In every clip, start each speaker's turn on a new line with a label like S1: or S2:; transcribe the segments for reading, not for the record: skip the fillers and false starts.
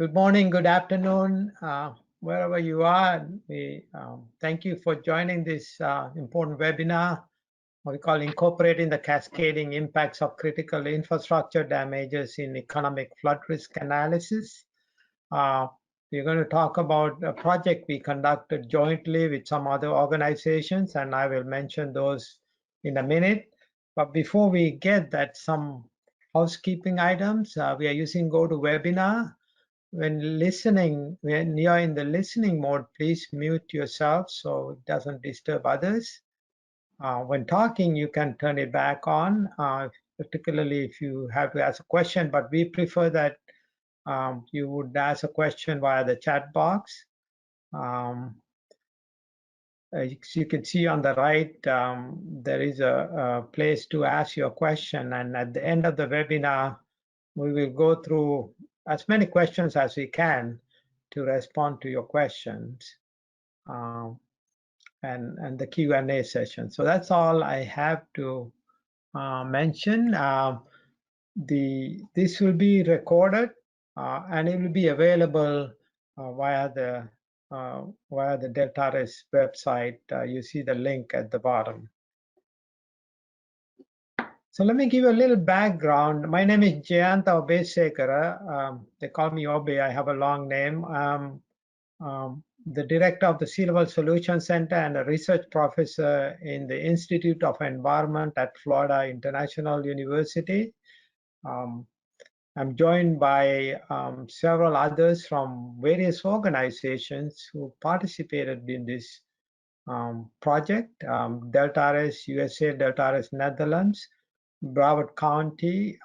S1: Good morning, good afternoon, wherever you are. We thank you for joining this important webinar, what we call Incorporating the Cascading Impacts of Critical Infrastructure Damages in Economic Flood Risk Analysis. We're going to talk about a project we conducted jointly with some other organizations, and I will mention those in a minute. But before we get that, some housekeeping items. We are using GoToWebinar. When listening, when you're in the listening mode, please mute yourself so it doesn't disturb others. When talking, you can turn it back on, particularly if you have to ask a question, but we prefer that you would ask a question via the chat box. As you can see on the right, there is a place to ask your question, and at the end of the webinar, we will go through as many questions as we can to respond to your questions and the Q&A session. So that's all I have to mention. This will be recorded and it will be available via the Deltares website. You see the link at the bottom. So let me give you a little background. My name is Jayanta Obesekara. They call me Obe. I have a long name. I'm the director of the Sea Level Solutions Center and a research professor in the Institute of Environment at Florida International University. I'm joined by several others from various organizations who participated in this project. Deltares USA, Deltares Netherlands, Broward County,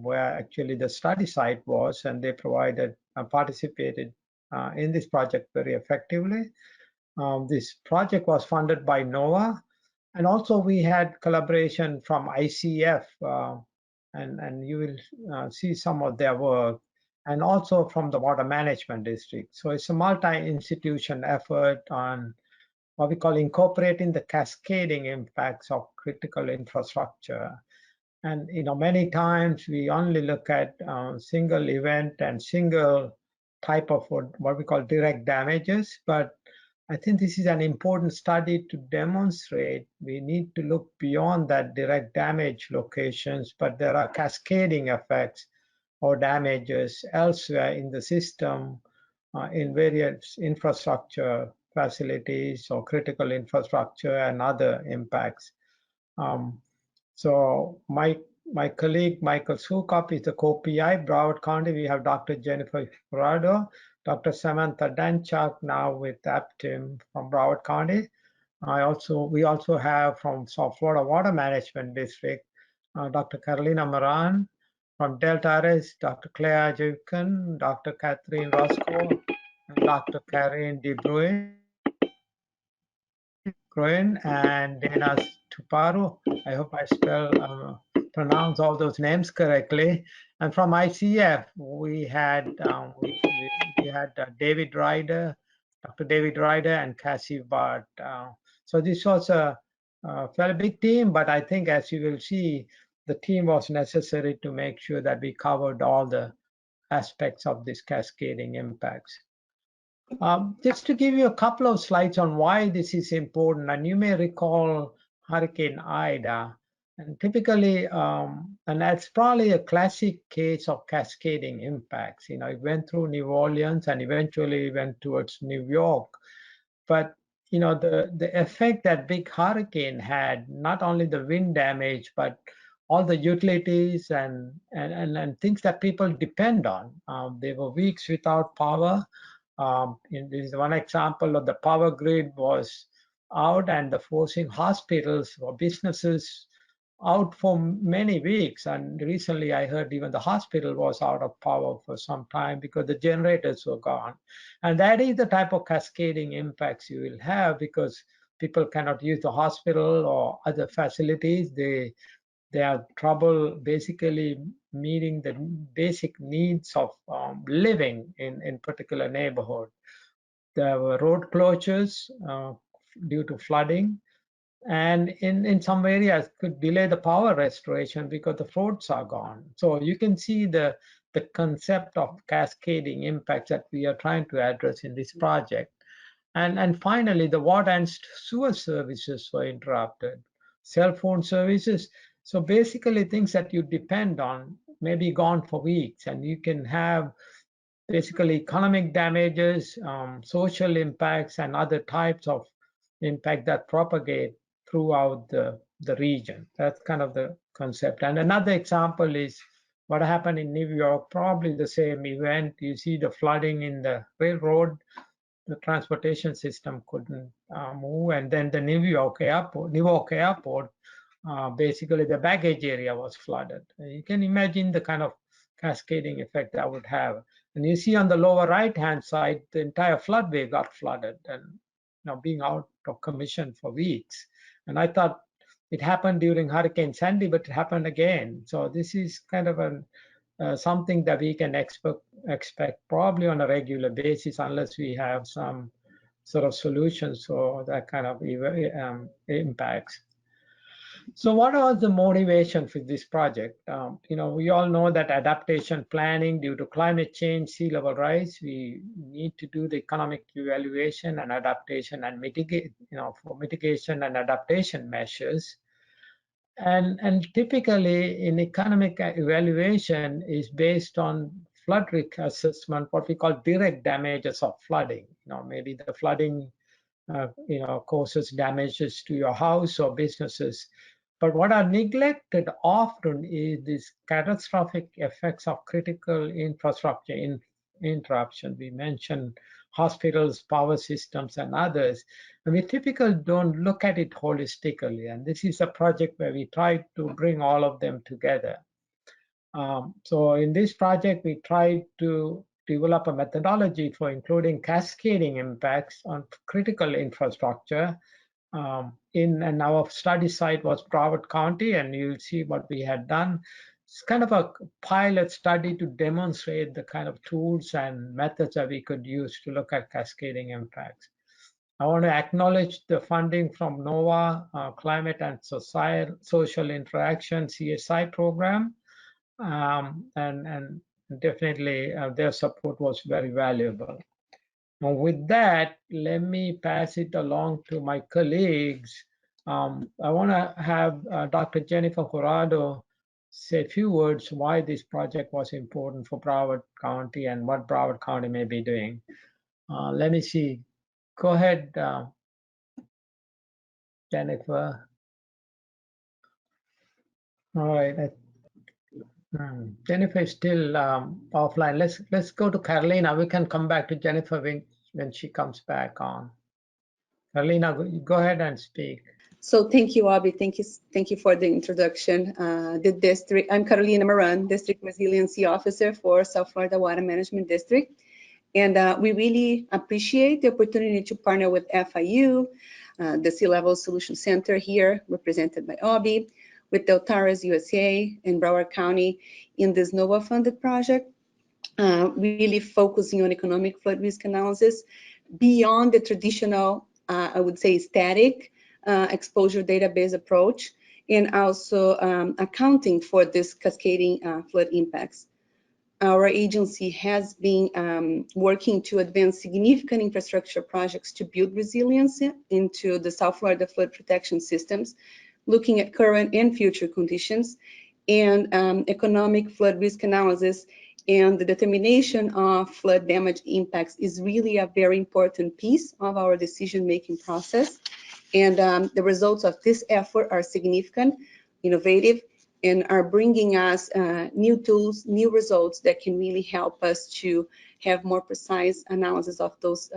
S1: where actually the study site was, and they provided participated in this project very effectively. This project was funded by NOAA, and also we had collaboration from ICF, and you will see some of their work, and also from the Water Management District. So it's a multi-institution effort on what we call incorporating the cascading impacts of critical infrastructure. And many times we only look at single event and single type of what we call direct damages, but I think this is an important study to demonstrate we need to look beyond that direct damage locations, but there are cascading effects or damages elsewhere in the system in various infrastructure facilities or critical infrastructure and other impacts. So my colleague, Michael Sukop, is the co-PI, Broward County. We have Dr. Jennifer Ferrado, Dr. Samantha Danchak now with APTIM from Broward County. We also have from South Florida Water Management District, Dr. Carolina Moran, from Deltares, Dr. Claire Jivkin, Dr. Catherine Roscoe, and Dr. Karen De Bruin and Dana Tuparu. I hope I pronounce all those names correctly. And from ICF, we had David Ryder, Dr. David Ryder, and Cassie Bart. So this was a fairly big team, but I think, as you will see, the team was necessary to make sure that we covered all the aspects of this cascading impacts. Just to give you a couple of slides on why this is important, and you may recall Hurricane Ida, and typically, and that's probably a classic case of cascading impacts. It went through New Orleans and eventually went towards New York. But the effect that big hurricane had, not only the wind damage, but all the utilities and things that people depend on. They were weeks without power. This is one example of the power grid was out and the forcing hospitals or businesses out for many weeks. And recently I heard even the hospital was out of power for some time because the generators were gone. And that is the type of cascading impacts you will have because people cannot use the hospital or other facilities. They have trouble basically meeting the basic needs of living in particular neighborhood. There were road closures due to flooding, and in some areas could delay the power restoration because the roads are gone. So you can see the the concept of cascading impacts that we are trying to address in this project. And finally, the water and sewer services were interrupted, cell phone services. So basically things that you depend on may be gone for weeks, and you can have basically economic damages, social impacts, and other types of impact that propagate throughout the region. That's kind of the concept. And another example is what happened in New York, probably the same event. You see the flooding in the railroad, the transportation system couldn't move, and then the Newark Airport, basically the baggage area was flooded. You can imagine the kind of cascading effect that would have. And you see on the lower right-hand side, the entire floodway got flooded and being out of commission for weeks. And I thought it happened during Hurricane Sandy, but it happened again. So this is kind of something that we can expect probably on a regular basis, unless we have some sort of solutions for that kind of impacts. So what was the motivation for this project? We all know that adaptation planning due to climate change, sea level rise, we need to do the economic evaluation and adaptation and mitigate, for mitigation and adaptation measures. And typically in economic evaluation is based on flood risk assessment, what we call direct damages of flooding. Maybe the flooding, causes damages to your house or businesses. But what are neglected often is these catastrophic effects of critical infrastructure interruption. We mentioned hospitals, power systems, and others. And we typically don't look at it holistically. And this is a project where we try to bring all of them together. So in this project, we tried to develop a methodology for including cascading impacts on critical infrastructure. And our study site was Broward County, and you'll see what we had done. It's kind of a pilot study to demonstrate the kind of tools and methods that we could use to look at cascading impacts. I want to acknowledge the funding from NOAA, Climate and Social Interaction CSI program, and definitely their support was very valuable. Now with that, let me pass it along to my colleagues. I want to have Dr. Jennifer Jurado say a few words why this project was important for Broward County and what Broward County may be doing. Let me see. Go ahead, Jennifer. All right. Jennifer is still offline. Let's go to Carolina. We can come back to Jennifer when she comes back on. Carolina, go ahead and speak.
S2: So thank you, Abhi. Thank you for the introduction. I'm Carolina Moran, District Resiliency Officer for South Florida Water Management District. And we really appreciate the opportunity to partner with FIU, the Sea Level Solution Center here, represented by Abhi, with Deltares USA in Broward County in this NOAA funded project, really focusing on economic flood risk analysis beyond the traditional, I would say, static exposure database approach, and also accounting for this cascading flood impacts. Our agency has been working to advance significant infrastructure projects to build resilience into the South Florida flood protection systems, looking at current and future conditions, and economic flood risk analysis and the determination of flood damage impacts is really a very important piece of our decision-making process. And the results of this effort are significant, innovative, and are bringing us new tools, new results that can really help us to have more precise analysis of those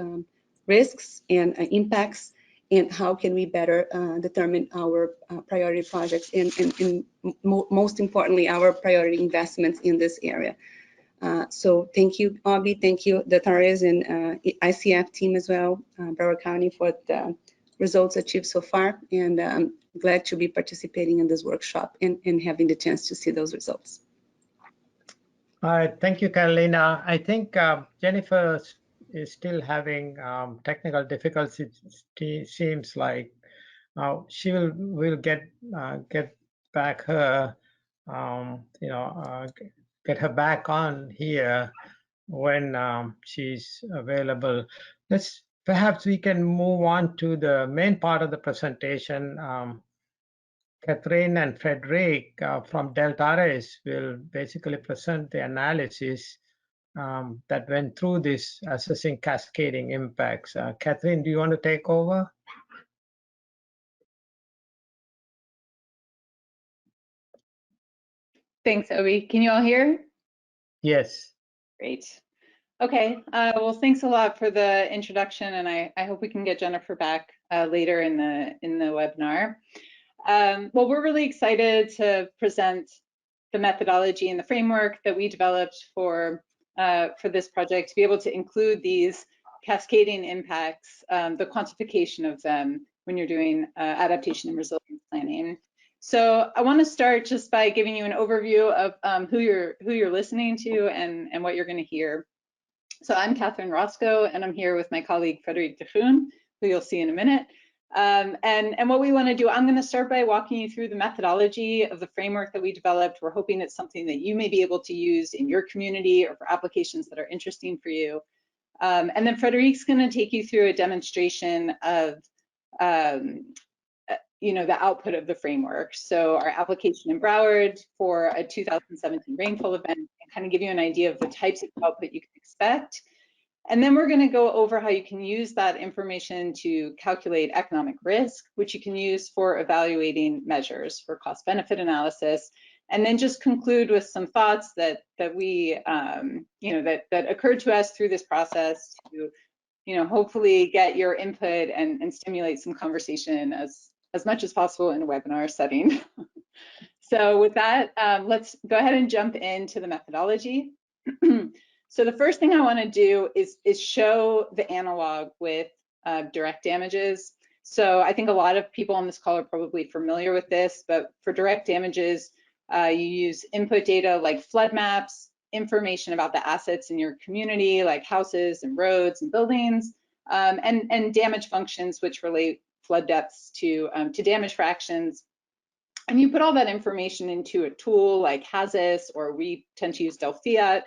S2: risks and impacts, and how can we better determine our priority projects and most importantly, our priority investments in this area. So thank you, Abhi, thank you, the Deltares and ICF team as well, Broward County, for the results achieved so far, and I'm glad to be participating in this workshop and having the chance to see those results.
S1: All right, thank you, Carolina. I think Jennifer is still having technical difficulties. It seems like she will get back her get her back on here when she's available. Perhaps we can move on to the main part of the presentation. Catherine and Frederic from Deltares will basically present the analysis that went through this assessing cascading impacts. Catherine, do you want to take over?
S3: Thanks, Obi. Can you all hear?
S1: Yes.
S3: Great. Okay, well, thanks a lot for the introduction, and I hope we can get Jennifer back later in the webinar. Well, we're really excited to present the methodology and the framework that we developed for this project to be able to include these cascading impacts, the quantification of them when you're doing adaptation and resilience planning. So I want to start just by giving you an overview of who you're listening to and what you're going to hear. So I'm Catherine Roscoe, and I'm here with my colleague Frederic de Groen, who you'll see in a minute. And what we want to do, I'm going to start by walking you through the methodology of the framework that we developed. We're hoping it's something that you may be able to use in your community or for applications that are interesting for you. And then Frederic's going to take you through a demonstration of the output of the framework. So our application in Broward for a 2017 rainfall event, and kind of give you an idea of the types of output you can expect. And then we're going to go over how you can use that information to calculate economic risk, which you can use for evaluating measures for cost benefit analysis. And then just conclude with some thoughts that we, that occurred to us through this process to, hopefully get your input and stimulate some conversation as much as possible in a webinar setting. So with that, let's go ahead and jump into the methodology. So the first thing I want to do is show the analog with direct damages. So I think a lot of people on this call are probably familiar with this, but for direct damages, you use input data like flood maps, information about the assets in your community, like houses and roads and buildings, and damage functions, which relate flood depths to damage fractions. And you put all that information into a tool like HAZIS, or we tend to use Delfiat,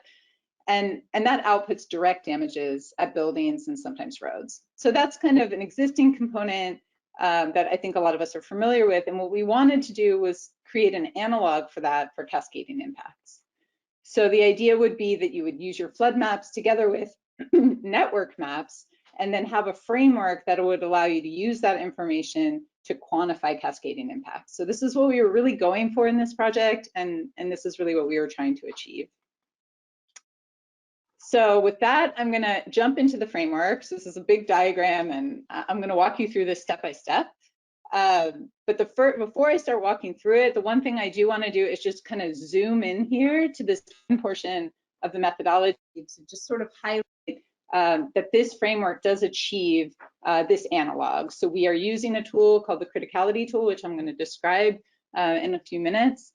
S3: and that outputs direct damages at buildings and sometimes roads. So that's kind of an existing component that I think a lot of us are familiar with. And what we wanted to do was create an analog for that for cascading impacts. So the idea would be that you would use your flood maps together with network maps, and then have a framework that would allow you to use that information to quantify cascading impacts. So this is what we were really going for in this project, and this is really what we were trying to achieve. So with that, I'm going to jump into the framework. So this is a big diagram, and I'm going to walk you through this step by step. But before I start walking through it, the one thing I do want to do is just kind of zoom in here to this portion of the methodology to just sort of highlight that this framework does achieve this analog. So we are using a tool called the criticality tool, which I'm going to describe in a few minutes.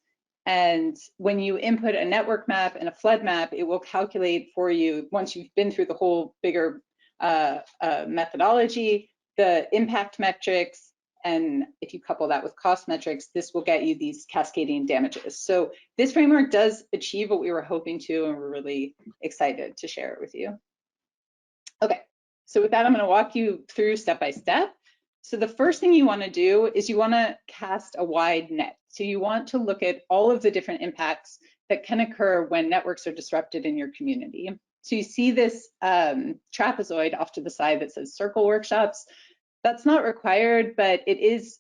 S3: And when you input a network map and a flood map, it will calculate for you, once you've been through the whole bigger methodology, the impact metrics. And if you couple that with cost metrics, this will get you these cascading damages. So this framework does achieve what we were hoping to, and we're really excited to share it with you. Okay, so with that, I'm going to walk you through step by step. So the first thing you want to do is you want to cast a wide net. So you want to look at all of the different impacts that can occur when networks are disrupted in your community. So you see this trapezoid off to the side that says circle workshops. That's not required, but it is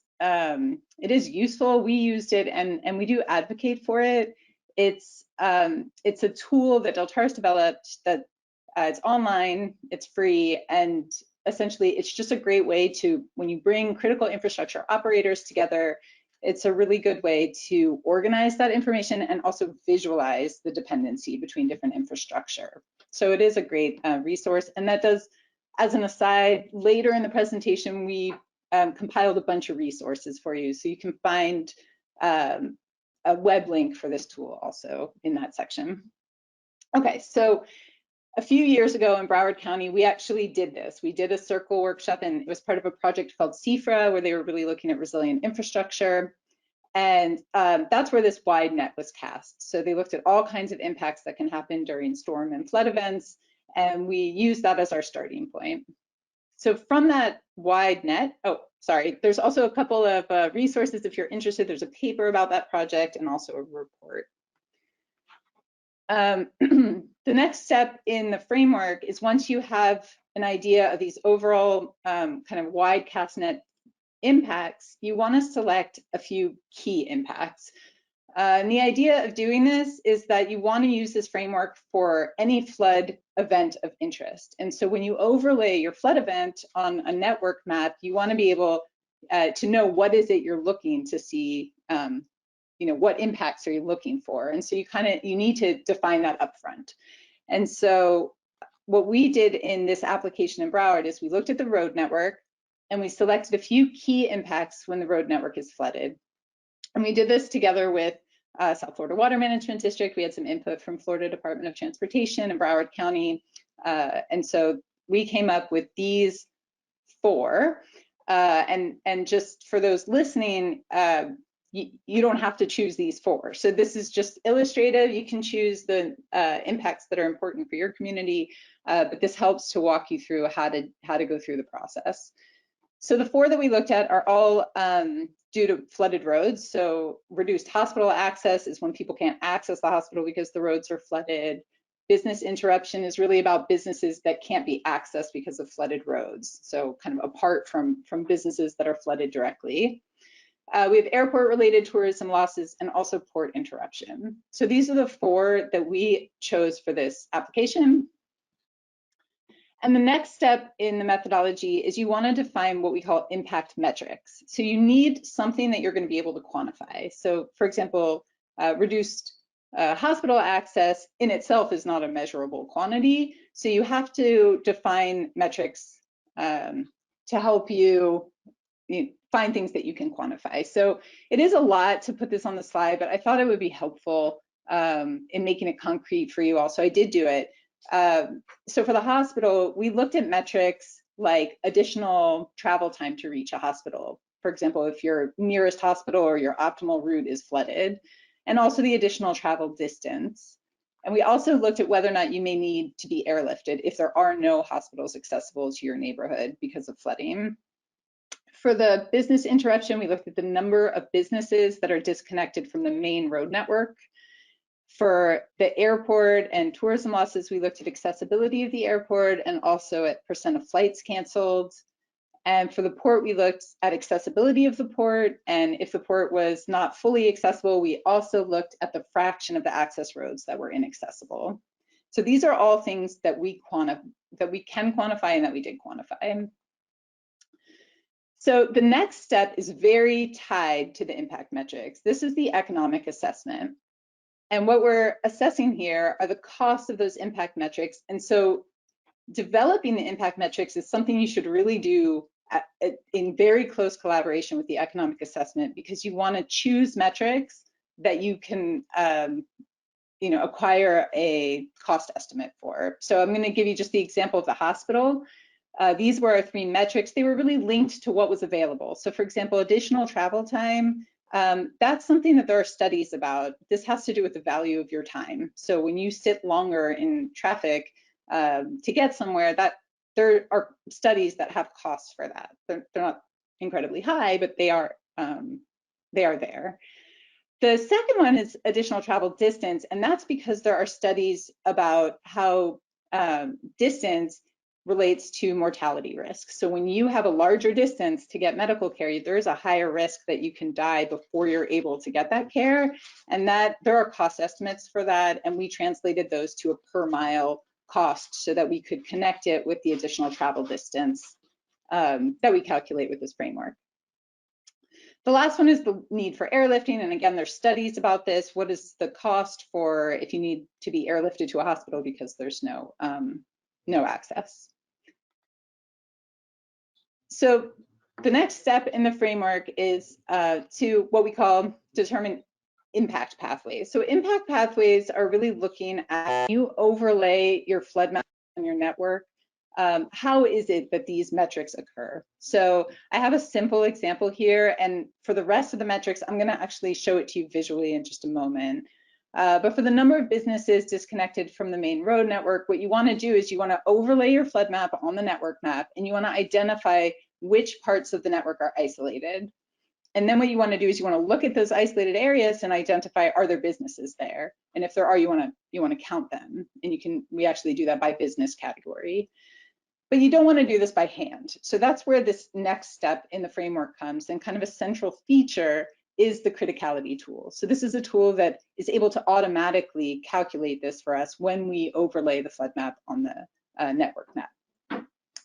S3: useful. We used it, and we do advocate for it. It's a tool that Deltares developed that it's online, it's free, and essentially it's just a great way to, when you bring critical infrastructure operators together, it's a really good way to organize that information and also visualize the dependency between different infrastructure. So it is a great resource. And that does, as an aside, later in the presentation, we compiled a bunch of resources for you. So you can find a web link for this tool also in that section. Okay, so a few years ago in Broward County, we actually did this. We did a circle workshop, and it was part of a project called CIFRA, where they were really looking at resilient infrastructure. And that's where this wide net was cast. So they looked at all kinds of impacts that can happen during storm and flood events, and we used that as our starting point. So from that wide net, oh, sorry, there's also a couple of resources if you're interested. There's a paper about that project and also a report. The next step in the framework is once you have an idea of these overall kind of wide cast net impacts, you want to select a few key impacts. And the idea of doing this is that you want to use this framework for any flood event of interest. And so when you overlay your flood event on a network map, you want to be able to know what is it you're looking to see, you know, what impacts are you looking for? And so you need to define that upfront. And so what we did in this application in Broward is we looked at the road network and we selected a few key impacts when the road network is flooded. And we did this together with South Florida Water Management District. We had some input from Florida Department of Transportation and Broward County. And so we came up with these 4. And just for those listening, you don't have to choose these 4. So this is just illustrative. You can choose the impacts that are important for your community, but this helps to walk you through how to go through the process. So the 4 that we looked at are all due to flooded roads. So reduced hospital access is when people can't access the hospital because the roads are flooded. Business interruption is really about businesses that can't be accessed because of flooded roads. So kind of apart from businesses that are flooded directly. We have airport related tourism losses and also port interruption. So these are the 4 that we chose for this application. And the next step in the methodology is you want to define what we call impact metrics. So you need something that you're going to be able to quantify. So for example, reduced hospital access in itself is not a measurable quantity. So you have to define metrics to help you find things that you can quantify. So it is a lot to put this on the slide, but I thought it would be helpful in making it concrete for you all. So I did do it. So for the hospital, we looked at metrics like additional travel time to reach a hospital. For example, if your nearest hospital or your optimal route is flooded, and also the additional travel distance. And we also looked at whether or not you may need to be airlifted if there are no hospitals accessible to your neighborhood because of flooding. For the business interruption, we looked at the number of businesses that are disconnected from the main road network. For the airport and tourism losses, we looked at accessibility of the airport and also at % of flights canceled. And for the port, we looked at accessibility of the port. And if the port was not fully accessible, we also looked at the fraction of the access roads that were inaccessible. So these are all things that we can quantify and that we did quantify. So the next step is very tied to the impact metrics. This is the economic assessment. And what we're assessing here are the costs of those impact metrics. And so developing the impact metrics is something you should really do in very close collaboration with the economic assessment, because you want to choose metrics that you can acquire a cost estimate for. So I'm going to give you just the example of the hospital. These were our 3 metrics. They were really linked to what was available. So for example, additional travel time, that's something that there are studies about. This has to do with the value of your time. So when you sit longer in traffic to get somewhere, that there are studies that have costs for that. They're not incredibly high, but they are there. The second one is additional travel distance, and that's because there are studies about how distance relates to mortality risk. So when you have a larger distance to get medical care, there's a higher risk that you can die before you're able to get that care. And that there are cost estimates for that. And we translated those to a per mile cost so that we could connect it with the additional travel distance that we calculate with this framework. The last one is the need for airlifting. And again, there's studies about this. What is the cost for if you need to be airlifted to a hospital because there's no access? So the next step in the framework is to what we call determine impact pathways. So impact pathways are really looking at you overlay your flood map on your network. how is it that these metrics occur? So I have a simple example here, and for the rest of the metrics, I'm going to actually show it to you visually in just a moment. But for the number of businesses disconnected from the main road network, what you want to do is you want to overlay your flood map on the network map, and you want to identify which parts of the network are isolated. And then what you want to do is you want to look at those isolated areas and identify, are there businesses there? And if there are, you want to count them. And we actually do that by business category. But you don't want to do this by hand. So that's where this next step in the framework comes, and kind of a central feature is the criticality tool. So this is a tool that is able to automatically calculate this for us when we overlay the flood map on the network map.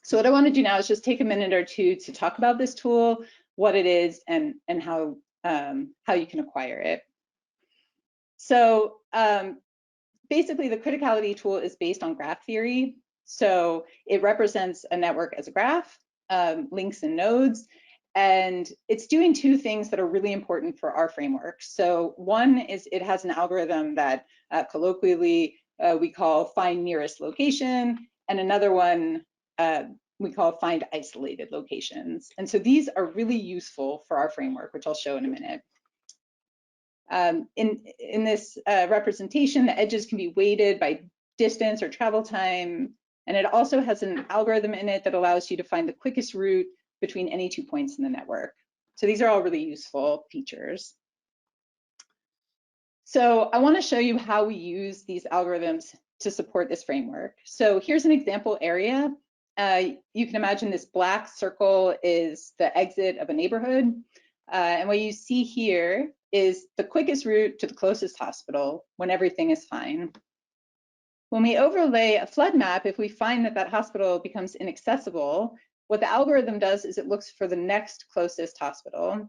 S3: So what I want to do now is just take a minute or two to talk about this tool, what it is, and how you can acquire it. So basically, the criticality tool is based on graph theory. So it represents a network as a graph, links and nodes, and it's doing two things that are really important for our framework. So one is it has an algorithm that colloquially we call find nearest location, and another one we call find isolated locations. And so these are really useful for our framework, which I'll show in a minute. In this representation, the edges can be weighted by distance or travel time, and it also has an algorithm in it that allows you to find the quickest route between any 2 points in the network. So these are all really useful features. So I want to show you how we use these algorithms to support this framework. So here's an example area. You can imagine this black circle is the exit of a neighborhood. And what you see here is the quickest route to the closest hospital when everything is fine. When we overlay a flood map, if we find that that hospital becomes inaccessible, what the algorithm does is it looks for the next closest hospital.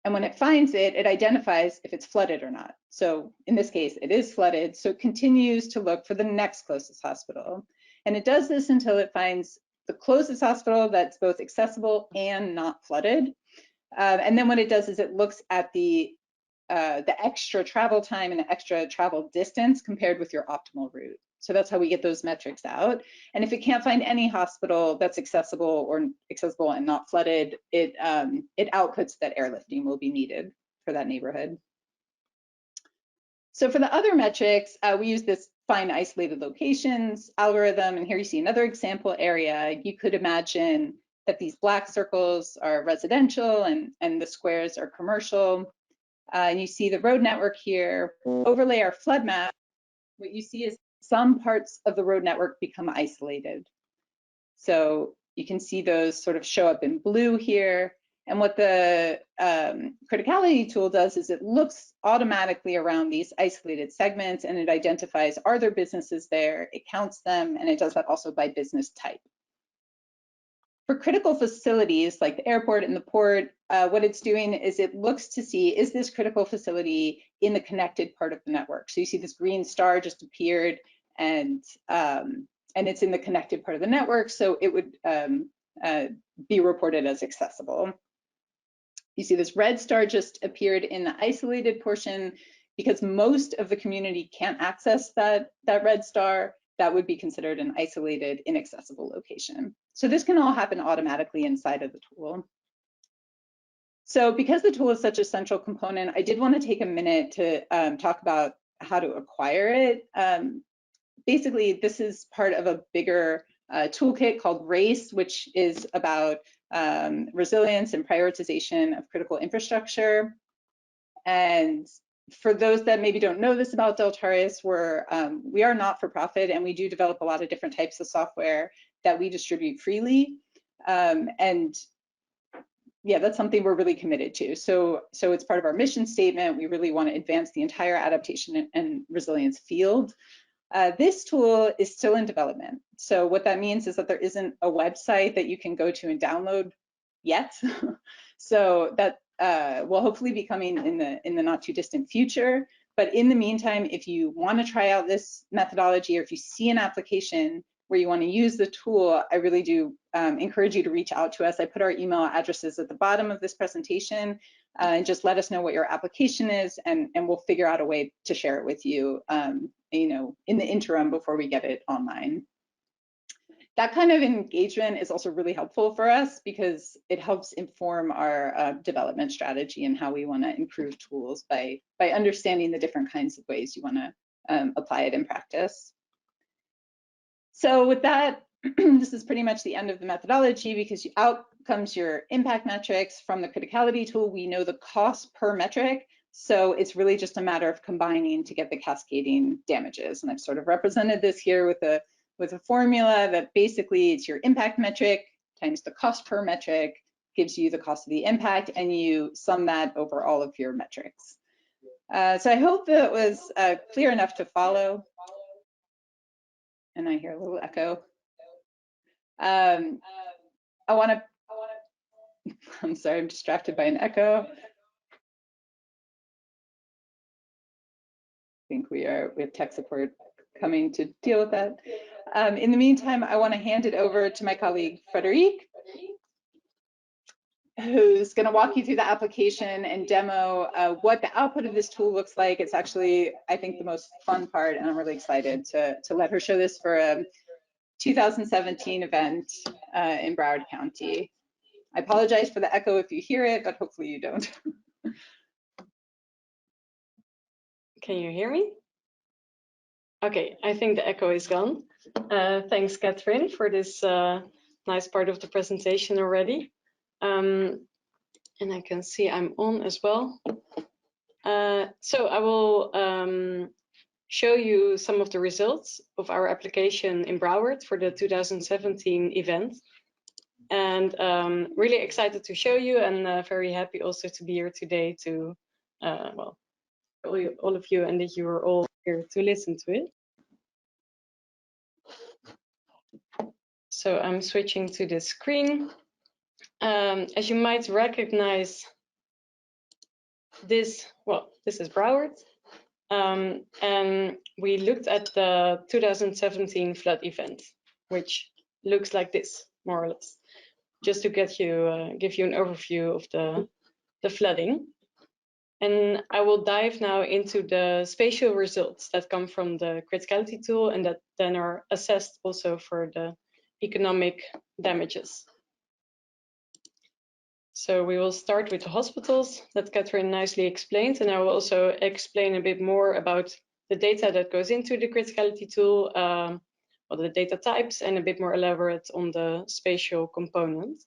S3: And when it finds it, it identifies if it's flooded or not. So in this case, it is flooded, so it continues to look for the next closest hospital. And it does this until it finds the closest hospital that's both accessible and not flooded. And then what it does is it looks at the extra travel time and the extra travel distance compared with your optimal route. So that's how we get those metrics out. And if it can't find any hospital that's accessible or accessible and not flooded, it outputs that airlifting will be needed for that neighborhood. So for the other metrics, we use this find isolated locations algorithm. And here you see another example area. You could imagine that these black circles are residential and the squares are commercial. And you see the road network here. Overlay our flood map. What you see is some parts of the road network become isolated. So you can see those sort of show up in blue here. And what the criticality tool does is it looks automatically around these isolated segments and it identifies, are there businesses there? It counts them, and it does that also by business type. For critical facilities like the airport and the port, what it's doing is it looks to see, is this critical facility in the connected part of the network? So you see this green star just appeared, and it's in the connected part of the network, so it would be reported as accessible. You see this red star just appeared in the isolated portion because most of the community can't access that red star. That would be considered an isolated, inaccessible location. So this can all happen automatically inside of the tool. So because the tool is such a central component, I did want to take a minute to talk about how to acquire it. Basically, this is part of a bigger toolkit called RACE, which is about resilience and prioritization of critical infrastructure. And for those that maybe don't know this about Deltares, we are not-for-profit, and we do develop a lot of different types of software that we distribute freely. And yeah, that's something we're really committed to. So it's part of our mission statement. We really want to advance the entire adaptation and resilience field. This tool is still in development. So what that means is that there isn't a website that you can go to and download yet. So that will hopefully be coming in the not too distant future. But in the meantime, if you want to try out this methodology, or if you see an application where you want to use the tool, I really do encourage you to reach out to us. I put our email addresses at the bottom of this presentation, and just let us know what your application is, and we'll figure out a way to share it with you, you know, in the interim before we get it online. that kind of engagement is also really helpful for us because it helps inform our development strategy and how we want to improve tools by understanding the different kinds of ways you want to apply it in practice. So with that, this is pretty much the end of the methodology because out comes your impact metrics. From the criticality tool, we know the cost per metric. So it's really just a matter of combining to get the cascading damages. And I've sort of represented this here with a formula that basically it's your impact metric times the cost per metric gives you the cost of the impact, and you sum that over all of your metrics. So I hope that was clear enough to follow. And I hear a little echo. I'm sorry, I'm distracted by an echo. I think we have tech support coming to deal with that. In the meantime, I want to hand it over to my colleague, Frederique, who's going to walk you through the application and demo what the output of this tool looks like. It's actually, I think, the most fun part, and I'm really excited to let her show this for a 2017 event in Broward County. I apologize for the echo if you hear it, but hopefully you don't.
S4: Can you hear me? Okay, I think the echo is gone. Thanks, Catherine, for this nice part of the presentation already. And I can see I'm on as well. So I will show you some of the results of our application in Broward for the 2017 event. And really excited to show you, and very happy also to be here today to, well, all of you, and that you are all here to listen to it. So I'm switching to the screen. As you might recognize, this is Broward. And we looked at the 2017 flood event, which looks like this, more or less, just to get you, give you an overview of the flooding. And I will dive now into the spatial results that come from the criticality tool and that then are assessed also for the economic damages. So we will start with the hospitals that Catherine nicely explained, and I will also explain a bit more about the data that goes into the criticality tool, or the data types, and a bit more elaborate on the spatial component.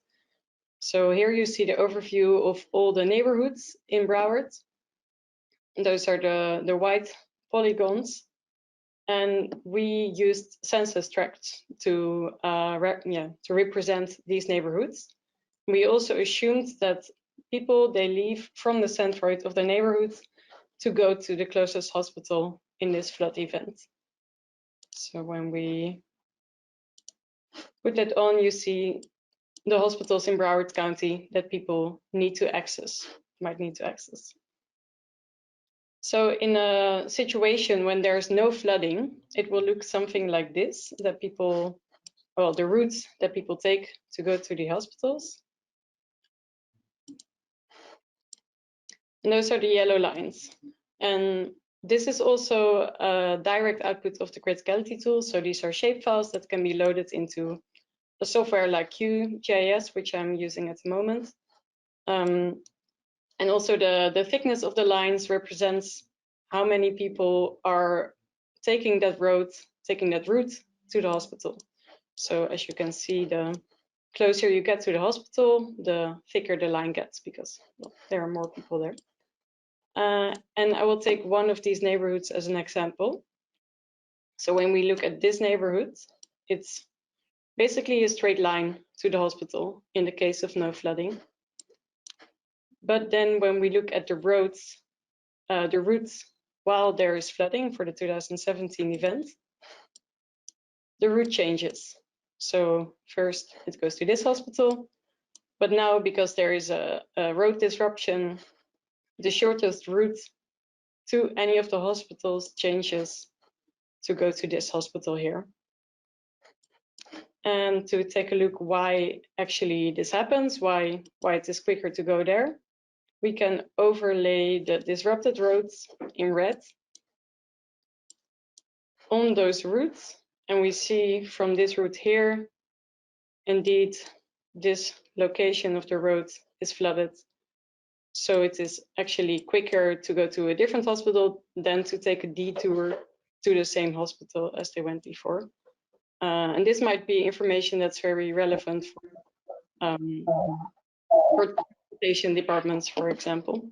S4: So here you see the overview of all the neighborhoods in Broward. And those are the white polygons. And we used census tracts to represent these neighborhoods. We also assumed that people, they leave from the centroid of the neighborhood to go to the closest hospital in this flood event. So when we put that on, you see the hospitals in Broward County that people need to access, might need to access. So in a situation when there's no flooding, it will look something like this, that people, well, the routes that people take to go to the hospitals. And those are the yellow lines. And this is also a direct output of the criticality tool. So these are shape files that can be loaded into a software like QGIS, which I'm using at the moment. And also the thickness of the lines represents how many people are taking that route to the hospital. So as you can see, the closer you get to the hospital, the thicker the line gets, because well, there are more people there. And I will take one of these neighborhoods as an example. So when we look at this neighborhood, it's basically a straight line to the hospital in the case of no flooding. But then when we look at the routes while there is flooding for the 2017 event, the route changes. So first it goes to this hospital, but now because there is a road disruption, the shortest route to any of the hospitals changes to go to this hospital here. And to take a look why actually this happens, why it is quicker to go there, we can overlay the disrupted roads in red on those routes. And we see from this route here indeed this location of the road is flooded. So it is actually quicker to go to a different hospital than to take a detour to the same hospital as they went before. And this might be information that's very relevant for transportation departments, for example.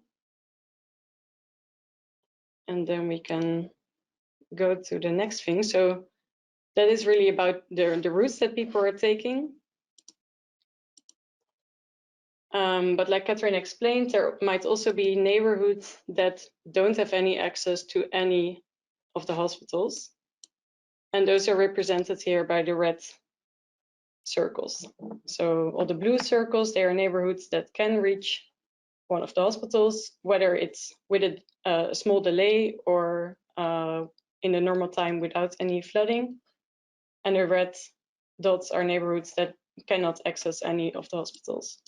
S4: And then we can go to the next thing. So that is really about the routes that people are taking. But like Catherine explained, there might also be neighborhoods that don't have any access to any of the hospitals. And those are represented here by the red circles. So all the blue circles, they are neighborhoods that can reach one of the hospitals, whether it's with a small delay or in the normal time without any flooding. And the red dots are neighborhoods that cannot access any of the hospitals.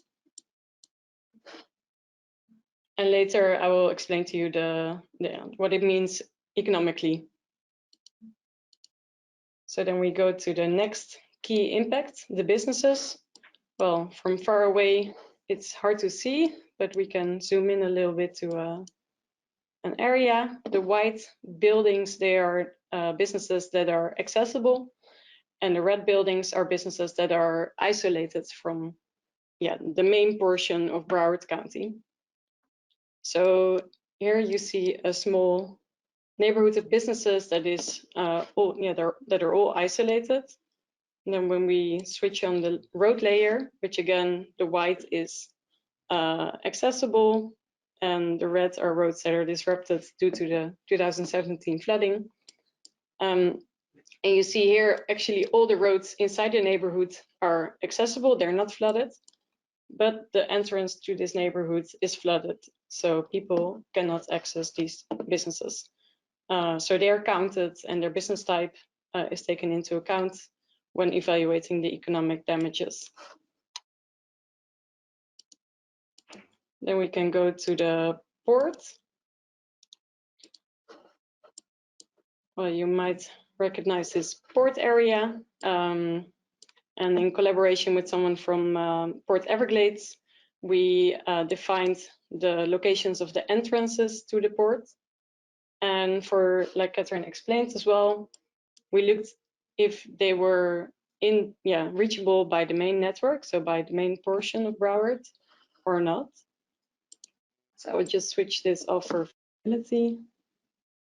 S4: And later I will explain to you what it means economically. So then we go to the next key impact, the businesses. Well, from far away, it's hard to see, but we can zoom in a little bit to an area. The white buildings, they are businesses that are accessible, and the red buildings are businesses that are isolated from the main portion of Broward County. So here you see a small neighborhood of businesses that is that are all isolated. And then when we switch on the road layer, which again the white is accessible, and the red are roads that are disrupted due to the 2017 flooding. And you see here actually all the roads inside the neighborhood are accessible, they're not flooded, but the entrance to this neighborhood is flooded, so people cannot access these businesses. So they are counted and their business type is taken into account when evaluating the economic damages. Then we can go to the port. Well, you might recognize this port area. And in collaboration with someone from Port Everglades, we defined the locations of the entrances to the port. And for, like Catherine explained as well, we looked if they were reachable by the main network, so by the main portion of Broward or not. So I would just switch this off for visibility.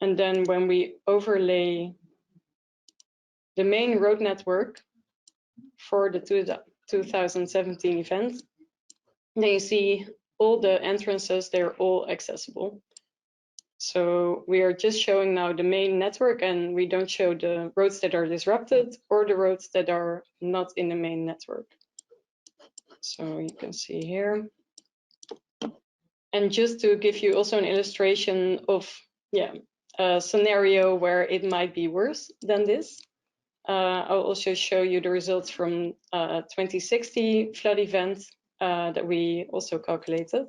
S4: And then when we overlay the main road network for the 2017 event, then you see all the entrances, they're all accessible. So we are just showing now the main network, and we don't show the roads that are disrupted or the roads that are not in the main network. So you can see here. And just to give you also an illustration of a scenario where it might be worse than this, I'll also show you the results from 2060 flood event that we also calculated.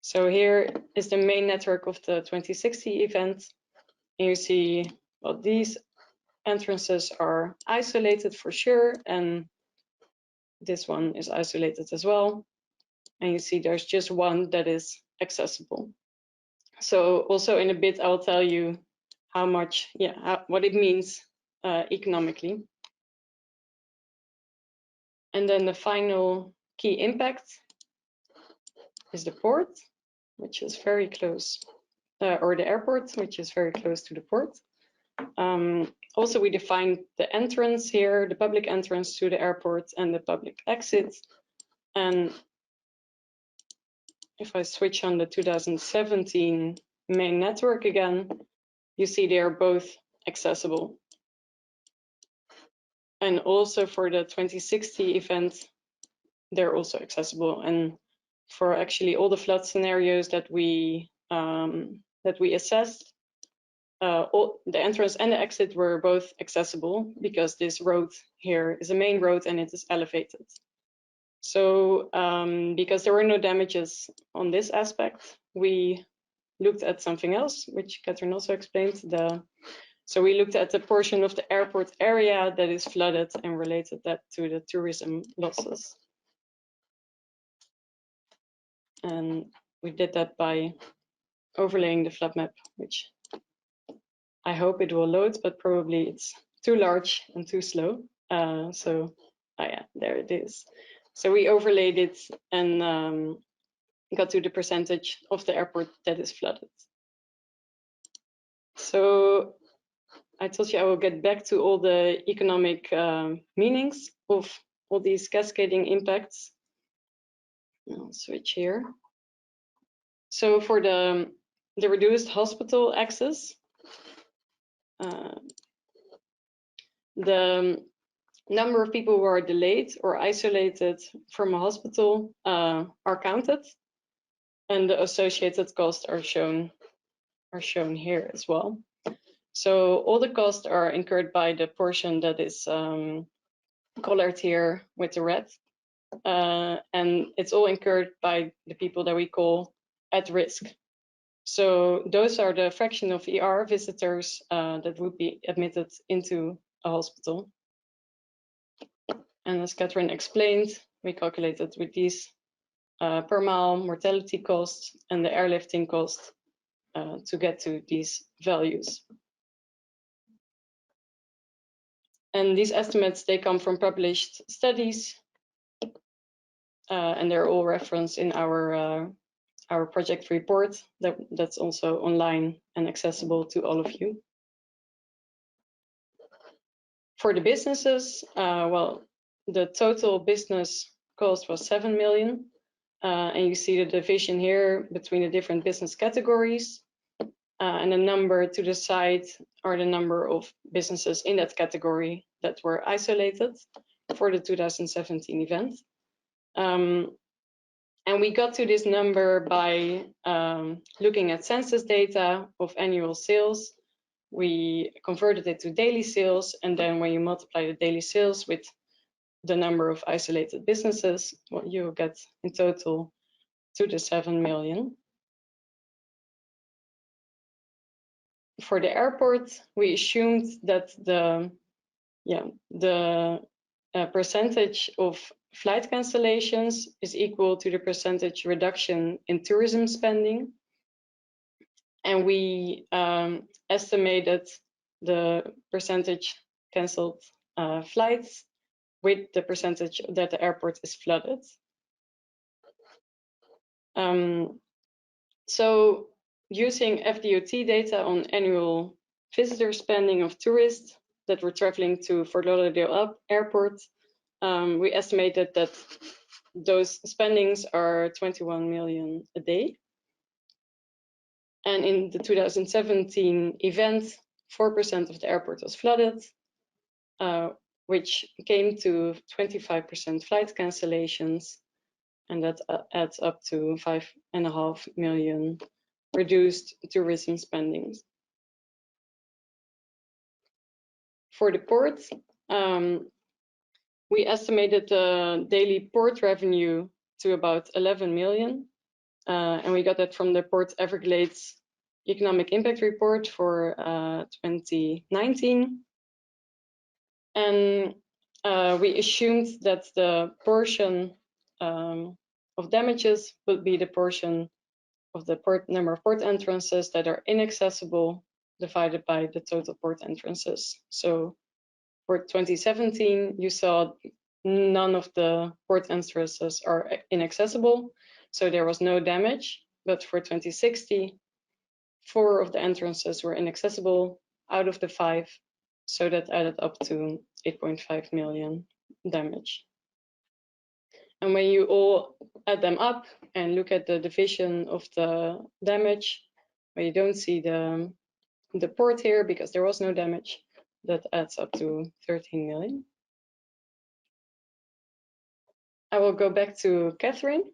S4: So here is the main network of the 2060 event. And you see, well, these entrances are isolated for sure, and this one is isolated as well. And you see there's just one that is accessible. So also in a bit, I'll tell you how much, what it means economically. And then the final key impact is the port, which is very close, or the airport, which is very close to the port. Also, we defined the entrance here, the public entrance to the airport and the public exit. And if I switch on the 2017 main network again, you see they are both accessible. And also for the 2060 event, they're also accessible. And for actually all the flood scenarios that we assessed, all the entrance and the exit were both accessible because this road here is a main road and it is elevated. So because there were no damages on this aspect, we looked at something else, which Catherine also explained, the So we looked at the portion of the airport area that is flooded and related that to the tourism losses. And we did that by overlaying the flood map, which I hope it will load, but probably it's too large and too slow. Yeah, there it is. So we overlaid it and got to the percentage of the airport that is flooded. So I told you I will get back to all the economic meanings of all these cascading impacts. I'll switch here. So for the reduced hospital access, the number of people who are delayed or isolated from a hospital are counted, and the associated costs are shown here as well. So all the costs are incurred by the portion that is colored here with the red, and it's all incurred by the people that we call at risk. So those are the fraction of ER visitors that would be admitted into a hospital. And as Catherine explained, we calculated with these per mile mortality costs and the airlifting cost to get to these values. And these estimates, they come from published studies, and they're all referenced in our project report that's also online and accessible to all of you. For the businesses, well, the total business cost was 7 million, and you see the division here between the different business categories, and the number to the side are the number of businesses in that category that were isolated for the 2017 event. And we got to this number by looking at census data of annual sales. We converted it to daily sales, and then when you multiply the daily sales with the number of isolated businesses, what you get in total to the 7 million. For the airport, we assumed that the percentage of flight cancellations is equal to the percentage reduction in tourism spending. And we estimated the percentage canceled flights with the percentage that the airport is flooded. So using FDOT data on annual visitor spending of tourists that were traveling to Fort Lauderdale Airport, we estimated that those spendings are 21 million a day. And in the 2017 event, 4% of the airport was flooded, which came to 25% flight cancellations, and that adds up to 5.5 million reduced tourism spendings. For the port, we estimated the daily port revenue to about 11 million, and we got that from the Port Everglades Economic Impact Report for 2019. And we assumed that the portion of damages would be the portion of the number of port entrances that are inaccessible divided by the total port entrances. So for 2017, you saw none of the port entrances are inaccessible, so there was no damage. But for 2060, 4 of the entrances were inaccessible out of the 5, so that added up to 8.5 million damage. And when you all add them up and look at the division of the damage, where you don't see the port here because there was no damage, that adds up to 13 million. I will go back to Catherine.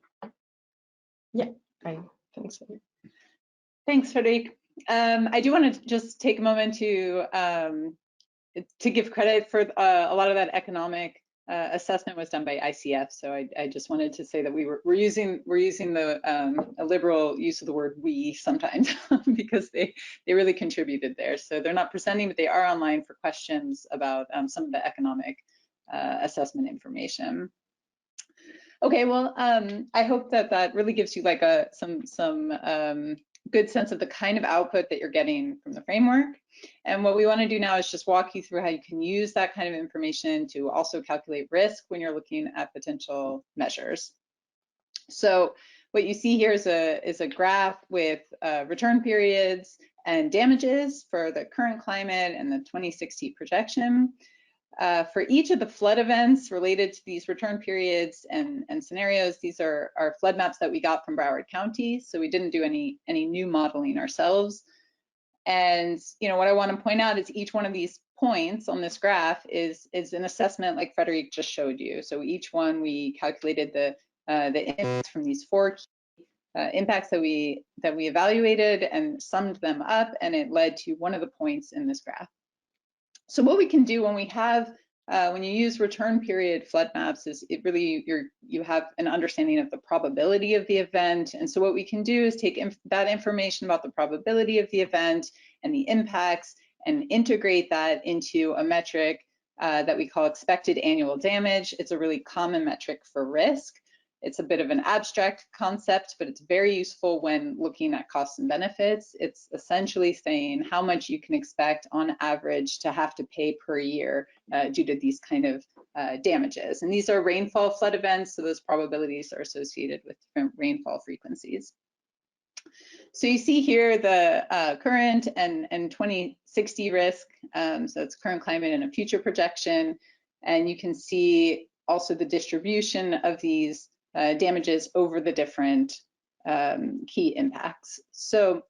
S4: Yeah, I think so.
S3: Thanks, Frederique. I do want to just take a moment to give credit for a lot of that economic assessment was done by ICF, so I just wanted to say that we're using the a liberal use of the word "we" sometimes because they really contributed there. So they're not presenting, but they are online for questions about some of the economic assessment information. Okay, well, I hope that really gives you like some good sense of the kind of output that you're getting from the framework. And what we want to do now is just walk you through how you can use that kind of information to also calculate risk when you're looking at potential measures. So what you see here is a graph with return periods and damages for the current climate and the 2060 projection. For each of the flood events related to these return periods and scenarios, these are flood maps that we got from Broward County, so we didn't do any new modeling ourselves. And what I want to point out is each one of these points on this graph is an assessment like Frederic just showed you. So each one we calculated the impacts from these 4 key impacts that we evaluated and summed them up, and it led to one of the points in this graph. So what we can do when we have when you use return period flood maps is it really you have an understanding of the probability of the event. And so what we can do is take that information about the probability of the event and the impacts and integrate that into a metric that we call expected annual damage. It's a really common metric for risk. It's a bit of an abstract concept, but it's very useful when looking at costs and benefits. It's essentially saying how much you can expect on average to have to pay per year due to these kind of damages. And these are rainfall flood events, so those probabilities are associated with different rainfall frequencies. So you see here the current and 2060 risk, so it's current climate and a future projection. And you can see also the distribution of these damages over the different key impacts. So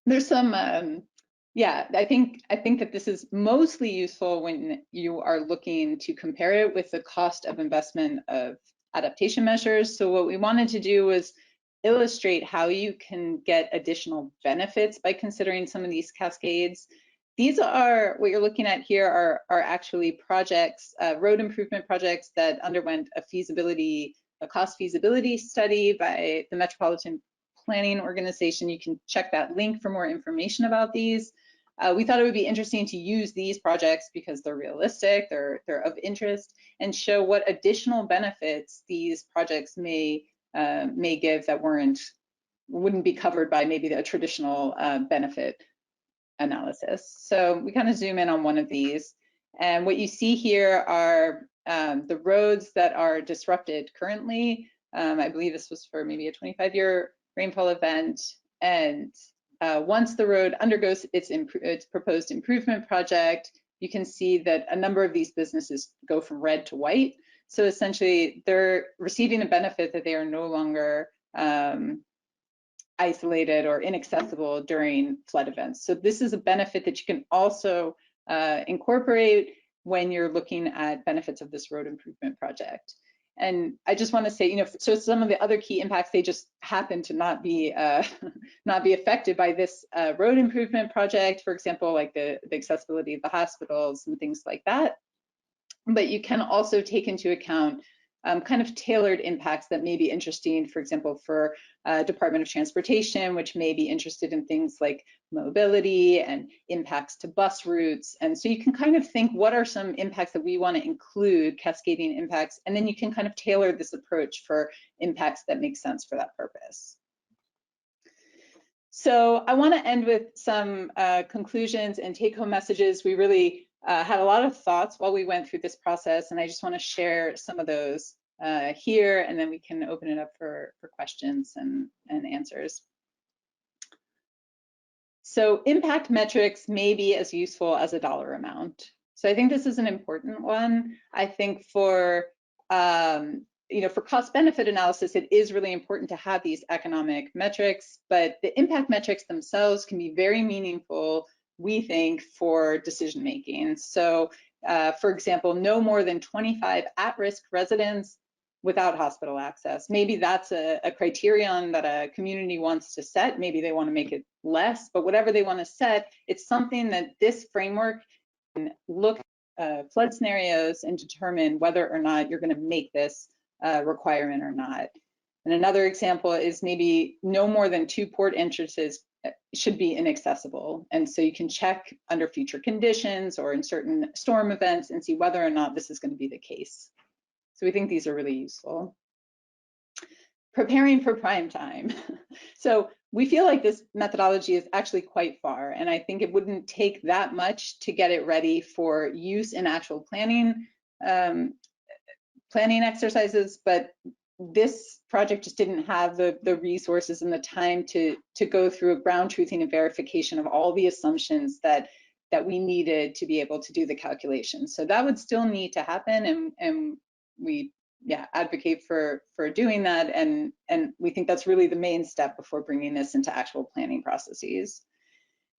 S3: there's some, yeah, I think that this is mostly useful when you are looking to compare it with the cost of investment of adaptation measures. So what we wanted to do was illustrate how you can get additional benefits by considering some of these cascades. These are, what you're looking at here are actually projects, road improvement projects that underwent a cost feasibility study by the Metropolitan Planning Organization. You can check that link for more information about these. We thought it would be interesting to use these projects because they're realistic, they're of interest, and show what additional benefits these projects may give that wouldn't be covered by maybe a traditional benefit analysis. So we kind of zoom in on one of these, and what you see here are the roads that are disrupted currently. I believe this was for maybe a 25-year rainfall event, and once the road undergoes its proposed improvement project, you can see that a number of these businesses go from red to white. So essentially, they're receiving a benefit that they are no longer isolated or inaccessible during flood events. So this is a benefit that you can also incorporate when you're looking at benefits of this road improvement project. And I just want to say, so some of the other key impacts, they just happen to not be affected by this road improvement project. For example, like the accessibility of the hospitals and things like that. But you can also take into account kind of tailored impacts that may be interesting, for example, for Department of Transportation, which may be interested in things like mobility and impacts to bus routes. And so you can kind of think, what are some impacts that we want to include, cascading impacts, and then you can kind of tailor this approach for impacts that make sense for that purpose. So I want to end with some conclusions and take-home messages. We really had a lot of thoughts while we went through this process, and I just want to share some of those here, and then we can open it up for questions and answers. So impact metrics may be as useful as a dollar amount. So I think this is an important one. I think for for cost-benefit analysis, it is really important to have these economic metrics, but the impact metrics themselves can be very meaningful, we think, for decision making. So for example, no more than 25 at-risk residents without hospital access. Maybe that's a criterion that a community wants to set. Maybe they want to make it less, but whatever they want to set, it's something that this framework can look flood scenarios and determine whether or not you're going to make this requirement or not. And another example is maybe no more than 2 port entrances should be inaccessible. And so you can check under future conditions or in certain storm events and see whether or not this is going to be the case. So we think these are really useful. Preparing for prime time. So we feel like this methodology is actually quite far, and I think it wouldn't take that much to get it ready for use in actual planning exercises, but this project just didn't have the resources and the time to go through a ground truthing and verification of all the assumptions that we needed to be able to do the calculations. So that would still need to happen, and we advocate for doing that, and we think that's really the main step before bringing this into actual planning processes.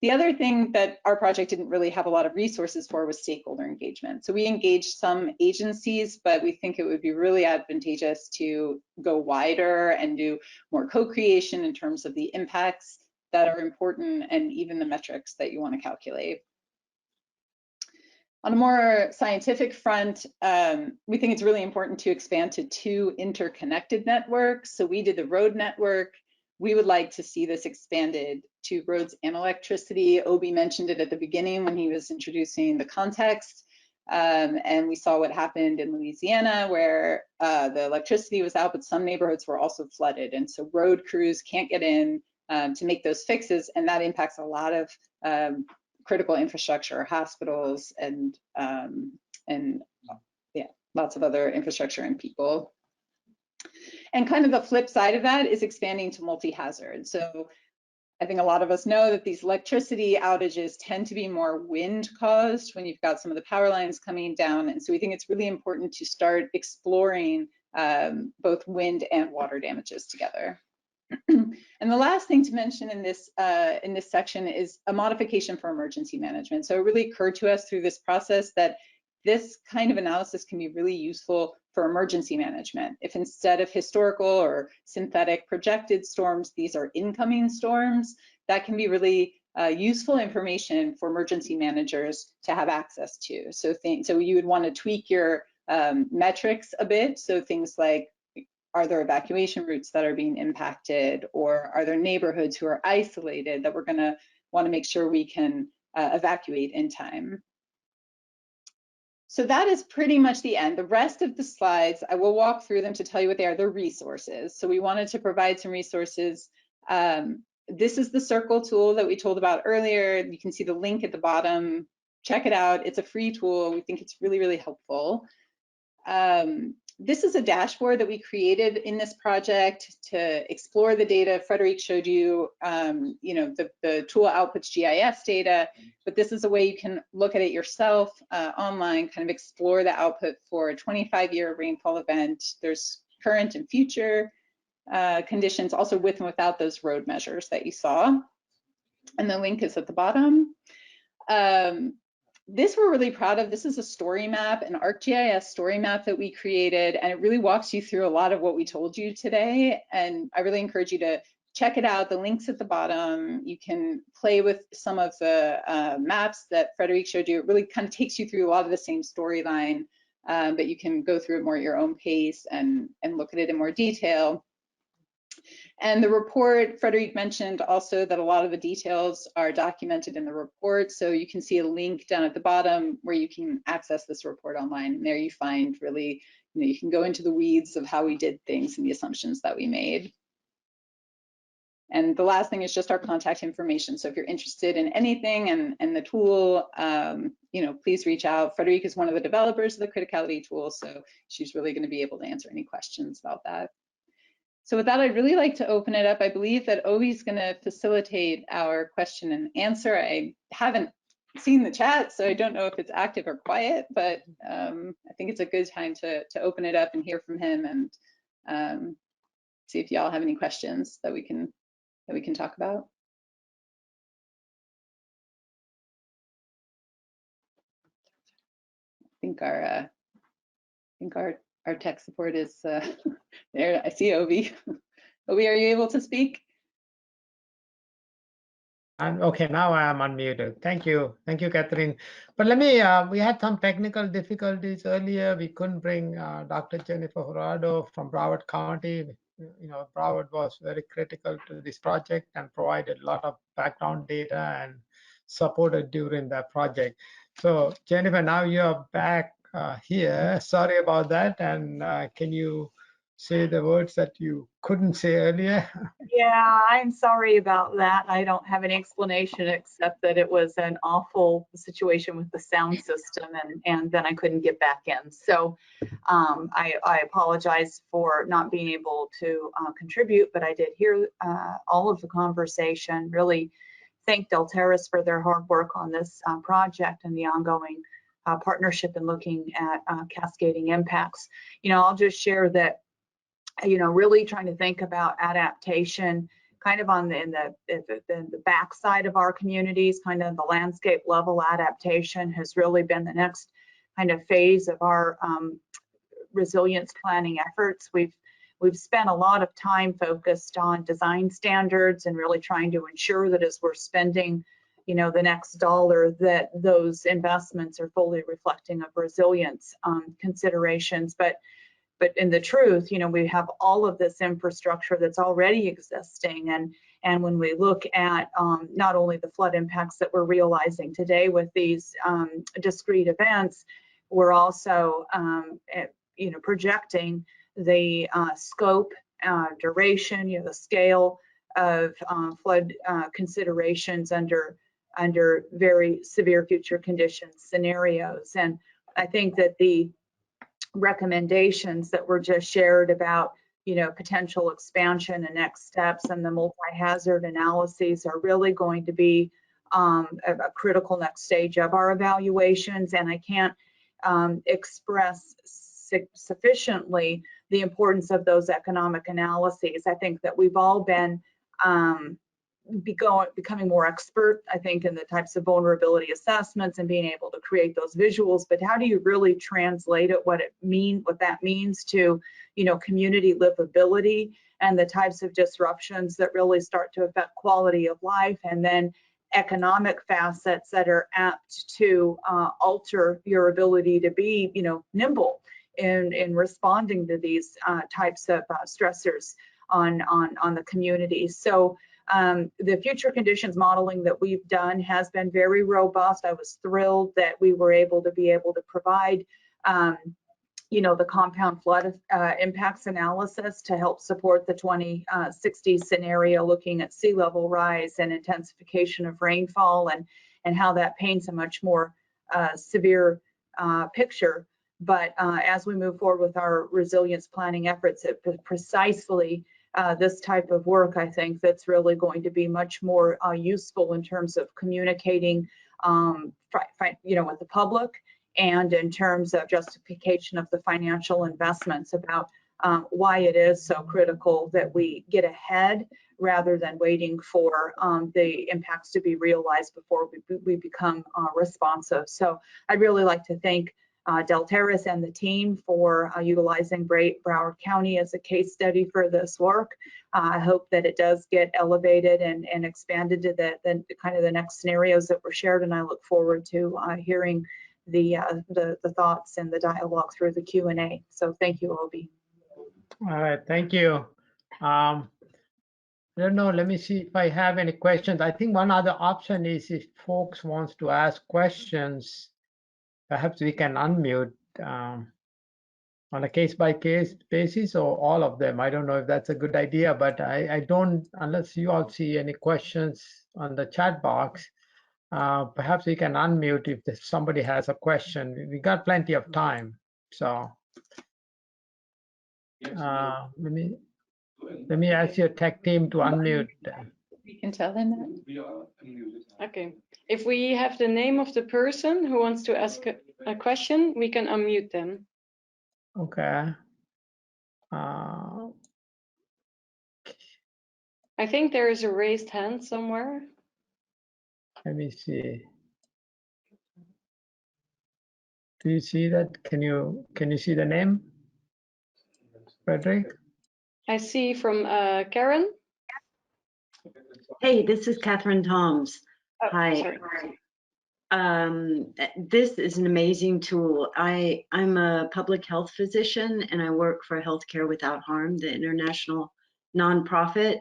S3: The other thing that our project didn't really have a lot of resources for was stakeholder engagement. So we engaged some agencies, but we think it would be really advantageous to go wider and do more co-creation in terms of the impacts that are important and even the metrics that you want to calculate. On a more scientific front, we think it's really important to expand to 2 interconnected networks. So we did the road network. We would like to see this expanded to roads and electricity. Obi mentioned it at the beginning when he was introducing the context. And we saw what happened in Louisiana, where the electricity was out, but some neighborhoods were also flooded. And so road crews can't get in to make those fixes, and that impacts a lot of critical infrastructure, hospitals, and lots of other infrastructure and people. And kind of the flip side of that is expanding to multi-hazard. So I think a lot of us know that these electricity outages tend to be more wind caused when you've got some of the power lines coming down. And so we think it's really important to start exploring both wind and water damages together. And the last thing to mention in this section is a modification for emergency management. So it really occurred to us through this process that this kind of analysis can be really useful for emergency management. If instead of historical or synthetic projected storms, these are incoming storms, that can be really useful information for emergency managers to have access to. So you would want to tweak your metrics a bit. So things like, are there evacuation routes that are being impacted, or are there neighborhoods who are isolated that we're going to want to make sure we can evacuate in time? So that is pretty much the end. The rest of the slides, I will walk through them to tell you what they are. They're resources. So we wanted to provide some resources. This is the circle tool that we told about earlier. You can see the link at the bottom. Check it out. It's a free tool. We think it's really, really helpful. This is a dashboard that we created in this project to explore the data. Frederic showed you, the tool outputs GIS data, but this is a way you can look at it yourself online, kind of explore the output for a 25-year rainfall event. There's current and future conditions, also with and without those road measures that you saw. And the link is at the bottom. This we're really proud of. This is a story map, an ArcGIS story map that we created, and it really walks you through a lot of what we told you today. And I really encourage you to check it out. The link's at the bottom. You can play with some of the maps that Frederic showed you. It really kind of takes you through a lot of the same storyline, but you can go through it more at your own pace and look at it in more detail. And the report, Frederic mentioned also that a lot of the details are documented in the report. So you can see a link down at the bottom where you can access this report online. And there you find really, you can go into the weeds of how we did things and the assumptions that we made. And the last thing is just our contact information. So if you're interested in anything and the tool, please reach out. Frederic is one of the developers of the criticality tool, so she's really going to be able to answer any questions about that. So with that, I'd really like to open it up. I believe that Obi's going to facilitate our question and answer. I haven't seen the chat, so I don't know if it's active or quiet, but I think it's a good time to open it up and hear from him and see if y'all have any questions that we can talk about. I think our tech support is there. I see Obi. Obi, are you able to speak?
S1: And okay, now I am unmuted. Thank you, Catherine. But let me. We had some technical difficulties earlier. We couldn't bring Dr. Jennifer Jurado from Broward County. You know, Broward was very critical to this project and provided a lot of background data and supported during that project. So Jennifer, now you're back here. Sorry about that. And can you say the words that you couldn't say earlier?
S5: Yeah, I'm sorry about that. I don't have an explanation except that it was an awful situation with the sound system, and then I couldn't get back in. So I apologize for not being able to contribute, but I did hear all of the conversation. Really thank Deltares for their hard work on this project and the ongoing partnership in looking at cascading impacts. You know, I'll just share that, you know, really trying to think about adaptation kind of on the backside of our communities, kind of the landscape level adaptation has really been the next kind of phase of our resilience planning efforts. We've spent a lot of time focused on design standards and really trying to ensure that as we're spending, you know, the next dollar, that those investments are fully reflecting of resilience considerations. But in the truth, you know, we have all of this infrastructure that's already existing, and when we look at not only the flood impacts that we're realizing today with these discrete events, we're also you know, projecting the scope, duration, you know, the scale of flood considerations under very severe future conditions scenarios. And I think that the recommendations that were just shared about, you know, potential expansion and next steps and the multi-hazard analyses are really going to be a critical next stage of our evaluations. And I can't express sufficiently the importance of those economic analyses. I think that we've all been becoming more expert, I think, in the types of vulnerability assessments and being able to create those visuals, but how do you really translate it, what that means to, you know, community livability and the types of disruptions that really start to affect quality of life, and then economic facets that are apt to alter your ability to be, you know, nimble in responding to these types of stressors on the community. So the future conditions modeling that we've done has been very robust. I was thrilled that we were able to provide, you know, the compound flood impacts analysis to help support the 2060 scenario, looking at sea level rise and intensification of rainfall, and how that paints a much more severe picture. But as we move forward with our resilience planning efforts, precisely this type of work, I think, that's really going to be much more useful in terms of communicating, you know, with the public, and in terms of justification of the financial investments about why it is so critical that we get ahead rather than waiting for the impacts to be realized before we become responsive. So I'd really like to thank Deltares and the team for utilizing Broward County as a case study for this work. I hope that it does get elevated and expanded to the kind of the next scenarios that were shared, and I look forward to hearing the thoughts and the dialogue through the Q&A. So thank you, Obi.
S1: All right, thank you. I don't know, let me see if I have any questions. I think one other option is if folks wants to ask questions, perhaps we can unmute on a case-by-case basis, or all of them. I don't know if that's a good idea, but I don't, unless you all see any questions on the chat box, perhaps we can unmute if somebody has a question. We got plenty of time, so let me ask your tech team to unmute.
S3: We can tell them that.
S4: Okay. If we have the name of the person who wants to ask a question, we can unmute them.
S1: Okay.
S4: I think there is a raised hand somewhere.
S1: Let me see. Do you see that? Can you see the name, Frederick?
S4: I see from Karen.
S6: Hey, this is Catherine Toms.
S3: Oh,
S6: Hi.
S3: sorry.
S6: This is an amazing tool. I'm a public health physician and I work for Healthcare Without Harm, the international nonprofit.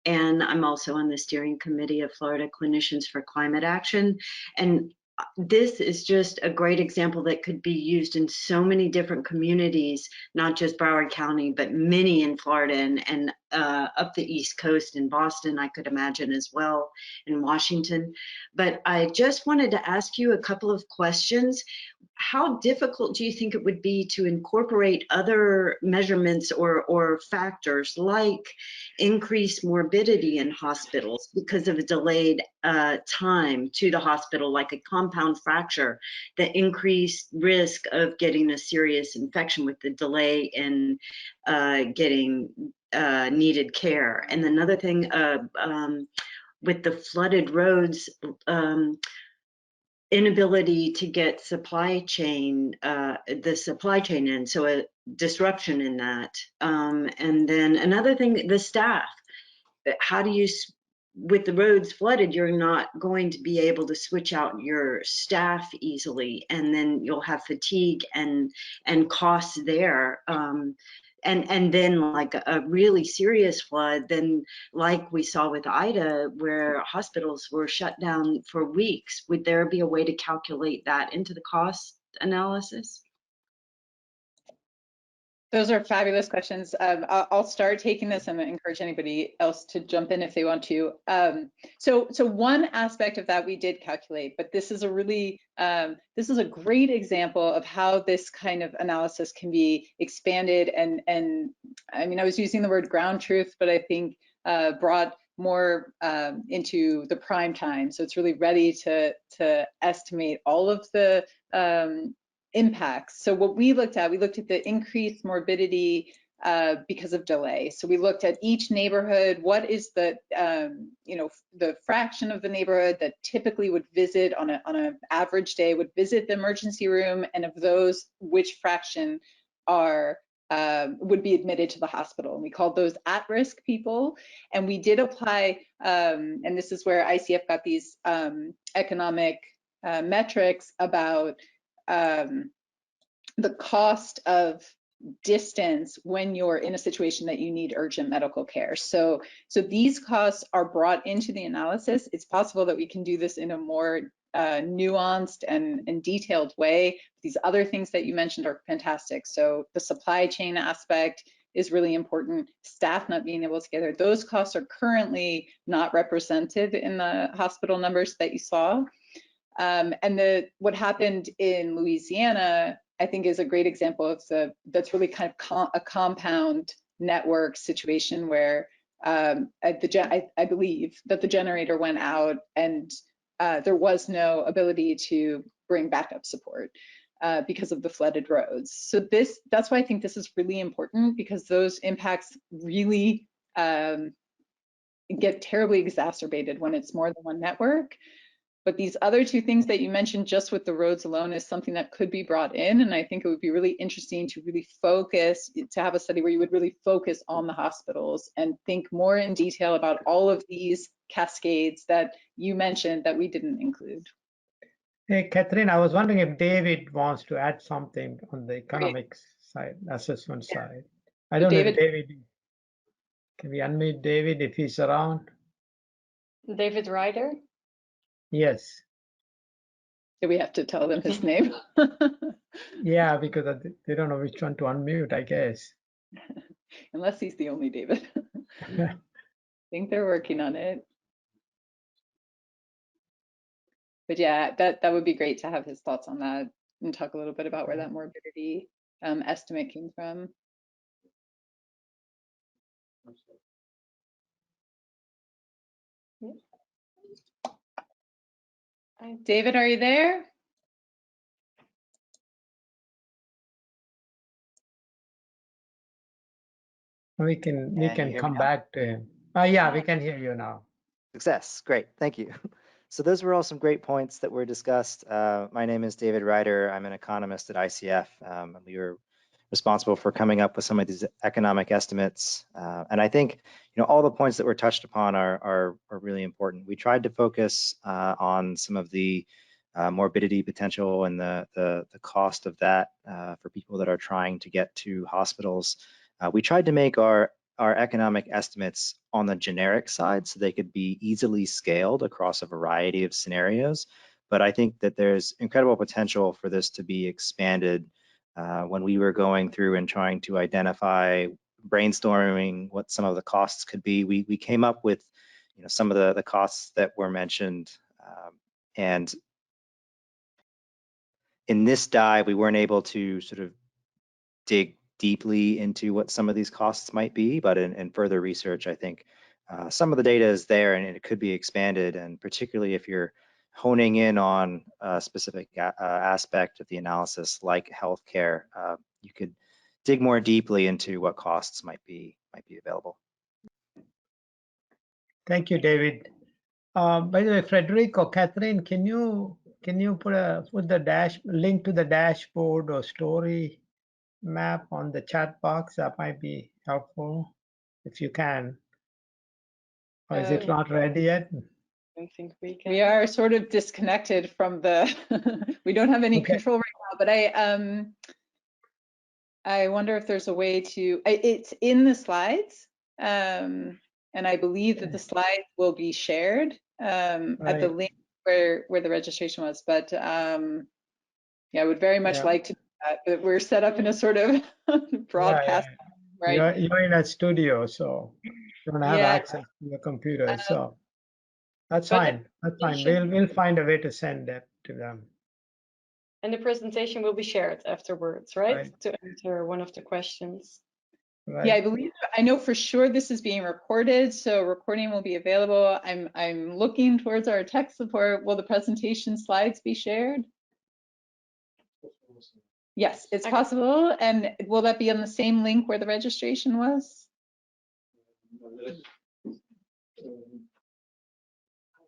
S6: And I'm also on the steering committee of Florida Clinicians for Climate Action. And this is just a great example that could be used in so many different communities, not just Broward County, but many in Florida and up the East Coast in Boston, I could imagine as well, in Washington. But I just wanted to ask you a couple of questions. How difficult do you think it would be to incorporate other measurements or factors like increased morbidity in hospitals because of a delayed time to the hospital, like a compound fracture, the increased risk of getting a serious infection with the delay in getting needed care? And another thing, with the flooded roads, inability to get supply chain, the supply chain in, so a disruption in that. And then another thing, the staff. How do you, with the roads flooded, you're not going to be able to switch out your staff easily, and then you'll have fatigue and costs there. And then like a really serious flood, then like we saw with Ida, where hospitals were shut down for weeks, would there be a way to calculate that into the cost analysis?
S3: Those are fabulous questions. I'll start taking this and encourage anybody else to jump in if they want to. So one aspect of that we did calculate, but this is a really, this is a great example of how this kind of analysis can be expanded. And I mean, I was using the word ground truth, but I think brought more into the prime time. So it's really ready to estimate all of the impacts. So what we looked at the increased morbidity because of delay. So we looked at each neighborhood. What is the the fraction of the neighborhood that typically would visit on an average day would visit the emergency room, and of those, which fraction are would be admitted to the hospital? And we called those at-risk people. And we did apply, and this is where ICF got these economic metrics about the cost of distance when you're in a situation that you need urgent medical care. So these costs are brought into the analysis. It's possible that we can do this in a more nuanced and detailed way. These other things that you mentioned are fantastic. So the supply chain aspect is really important. Staff not being able to get there. Those costs are currently not represented in the hospital numbers that you saw. And what happened in Louisiana, I think, is a great example of that's really kind of a compound network situation where I believe that the generator went out and there was no ability to bring backup support because of the flooded roads. So that's why I think this is really important, because those impacts really get terribly exacerbated when it's more than one network. But these other two things that you mentioned just with the roads alone is something that could be brought in. And I think it would be really interesting to really focus, to have a study where you would really focus on the hospitals and think more in detail about all of these cascades that you mentioned that we didn't include.
S1: Hey, Catherine, I was wondering if David wants to add something on the economics side, assessment side. I don't know if David, can we unmute David if he's around?
S4: David Ryder?
S1: Yes.
S3: Do we have to tell them his name?
S1: Yeah, because they don't know which one to unmute, I guess.
S3: Unless he's the only David. I think they're working on it. But yeah, that would be great to have his thoughts on that and talk a little bit about where that morbidity estimate came from. David, are you there?
S1: We can come back to him. Yeah, we can hear you now.
S7: Success, great, thank you. So those were all some great points that were discussed. My name is David Ryder. I'm an economist at ICF. We were responsible for coming up with some of these economic estimates. And I think, all the points that were touched upon are really important. We tried to focus on some of the morbidity potential and the cost of that for people that are trying to get to hospitals. We tried to make our economic estimates on the generic side so they could be easily scaled across a variety of scenarios. But I think that there's incredible potential for this to be expanded. When we were going through and trying to identify, brainstorming what some of the costs could be, we came up with some of the costs that were mentioned. And in this dive, we weren't able to sort of dig deeply into what some of these costs might be, but in further research, I think some of the data is there and it could be expanded, and particularly if you're honing in on a specific aspect of the analysis like healthcare, you could dig more deeply into what costs might be available.
S1: Thank you, David. By the way, Frederick or Catherine, can you put the link to the dashboard or story map on the chat box? That might be helpful if you can. Or is it not ready yet?
S4: I don't think we can.
S3: We are sort of disconnected from the, we don't have any control right now, but I wonder if there's a way to, it's in the slides, and I believe that the slides will be shared at the link where the registration was, but yeah, I would very much like to do that, but we're set up in a sort of broadcast. Right.
S1: You're in a studio, so you don't have access to the computer, so that's fine. That's fine. We'll find a way to send that to them.
S4: And the presentation will be shared afterwards, right? To answer one of the questions.
S3: Right. Yeah, I know for sure this is being recorded, so recording will be available. I'm looking towards our tech support. Will the presentation slides be shared? Yes, it's possible. And will that be on the same link where the registration was?
S8: I'll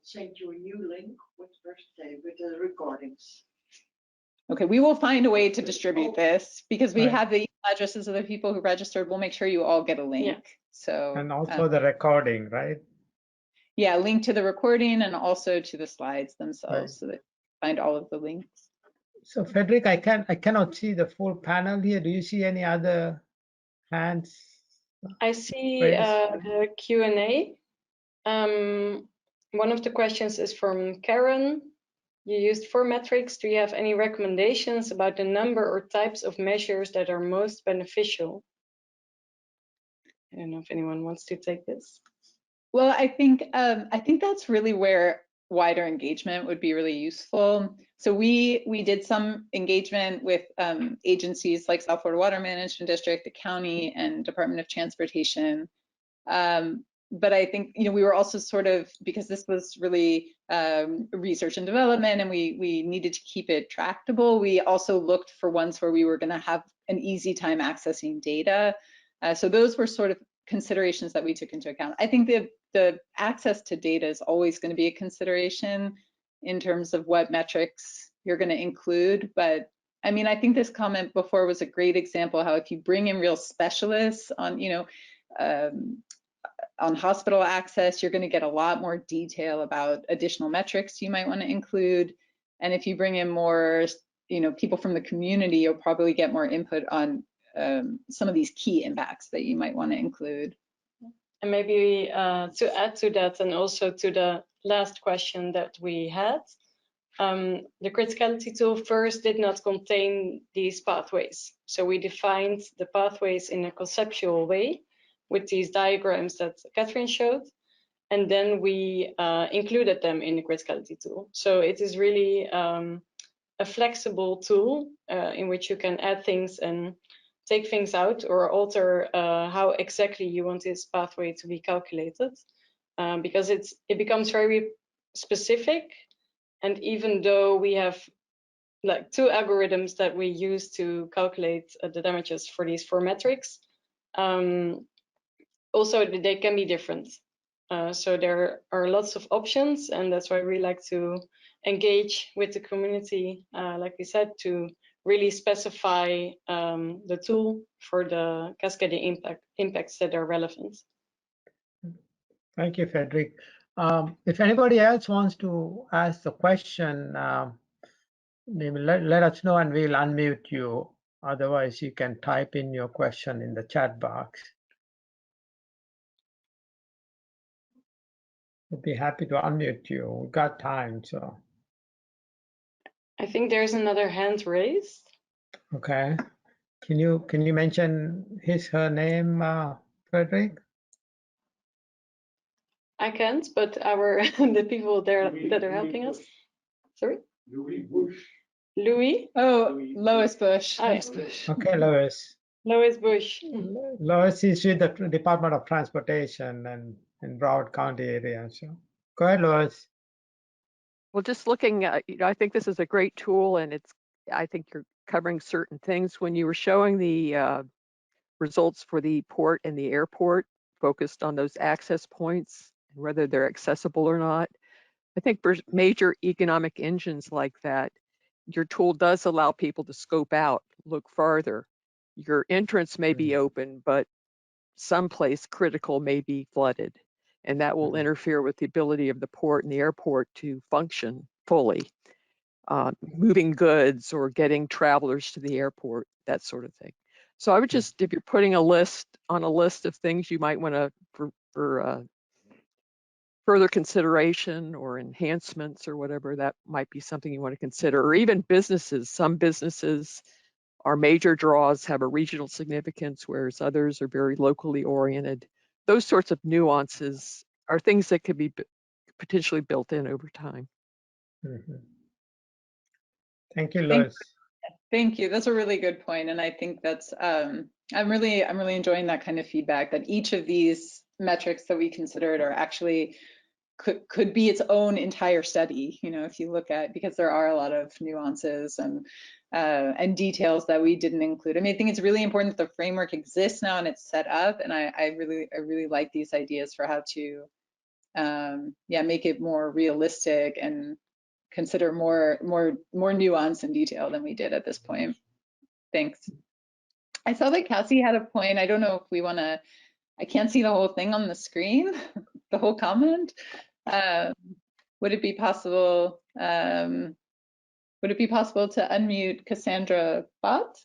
S8: send you a new link with the recordings.
S3: Okay, we will find a way to distribute this because we have the addresses of the people who registered. We'll make sure you all get a link. Yeah. So
S1: and also the recording, right?
S3: Yeah, link to the recording and also to the slides themselves, so that you find all of the links.
S1: So Frederick, I cannot see the full panel here. Do you see any other hands?
S4: I see the Q&A. One of the questions is from Karen. You used 4 metrics. Do you have any recommendations about the number or types of measures that are most beneficial? I don't know if anyone wants to take this.
S3: Well, I think that's really where wider engagement would be really useful. So we did some engagement with agencies like South Florida Water Management District, the county, and Department of Transportation. But I think, we were also sort of, because this was really research and development and we needed to keep it tractable, we also looked for ones where we were going to have an easy time accessing data. So those were sort of considerations that we took into account. I think the access to data is always going to be a consideration in terms of what metrics you're going to include. But I mean, I think this comment before was a great example how if you bring in real specialists on, on hospital access, you're going to get a lot more detail about additional metrics you might want to include. And if you bring in more, people from the community, you'll probably get more input on some of these key impacts that you might want to include.
S4: And maybe to add to that, and also to the last question that we had, the criticality tool first did not contain these pathways. So we defined the pathways in a conceptual way with these diagrams that Catherine showed, and then we included them in the criticality tool. So it is really a flexible tool in which you can add things and take things out or alter how exactly you want this pathway to be calculated, because it becomes very specific. And even though we have like 2 algorithms that we use to calculate the damages for these 4 metrics, also they can be different. So there are lots of options, and that's why we like to engage with the community, like we said, to really specify the tool for the cascading impacts that are relevant.
S1: Thank you, Frederick. If anybody else wants to ask the question, maybe let us know and we'll unmute you. Otherwise, you can type in your question in the chat box. We'll be happy to unmute you. We've got time, so.
S4: I think there's another hand raised.
S1: Okay. Can you mention her name, Frederick?
S4: I can't, but the people there that are helping us. Sorry?
S8: Louis Bush.
S4: Louis?
S3: Oh, Lois Bush.
S4: Lois Bush.
S1: Okay, Lois.
S4: Lois Bush.
S1: Lois is with the Department of Transportation and in Broward County area. So go ahead, Lois.
S9: Well, just looking at, I think this is a great tool, and I think you're covering certain things. When you were showing the results for the port and the airport, focused on those access points, and whether they're accessible or not. I think for major economic engines like that, your tool does allow people to scope out, look farther. Your entrance may be open, but someplace critical may be flooded, and that will interfere with the ability of the port and the airport to function fully. Moving goods or getting travelers to the airport, that sort of thing. So I would just, if you're putting a list of things you might want to, for further consideration or enhancements or whatever, that might be something you want to consider. Or even businesses. Some businesses are major draws, have a regional significance, whereas others are very locally oriented. Those sorts of nuances are things that could be potentially built in over time.
S1: Mm-hmm. Thank you, Lois.
S3: Thank you. That's a really good point, and I think that's I'm really enjoying that kind of feedback, that each of these metrics that we considered are actually could be its own entire study. You know, if you look at, because there are a lot of nuances and details that we didn't include. I mean, I think it's really important that the framework exists now and it's set up, and I really like these ideas for how to make it more realistic and consider more nuance and detail than we did at this point. Thanks. I saw that Cassie had a point. I don't know if we want to, I can't see the whole thing on the screen, the whole comment. Would it be possible to unmute Cassandra Bott?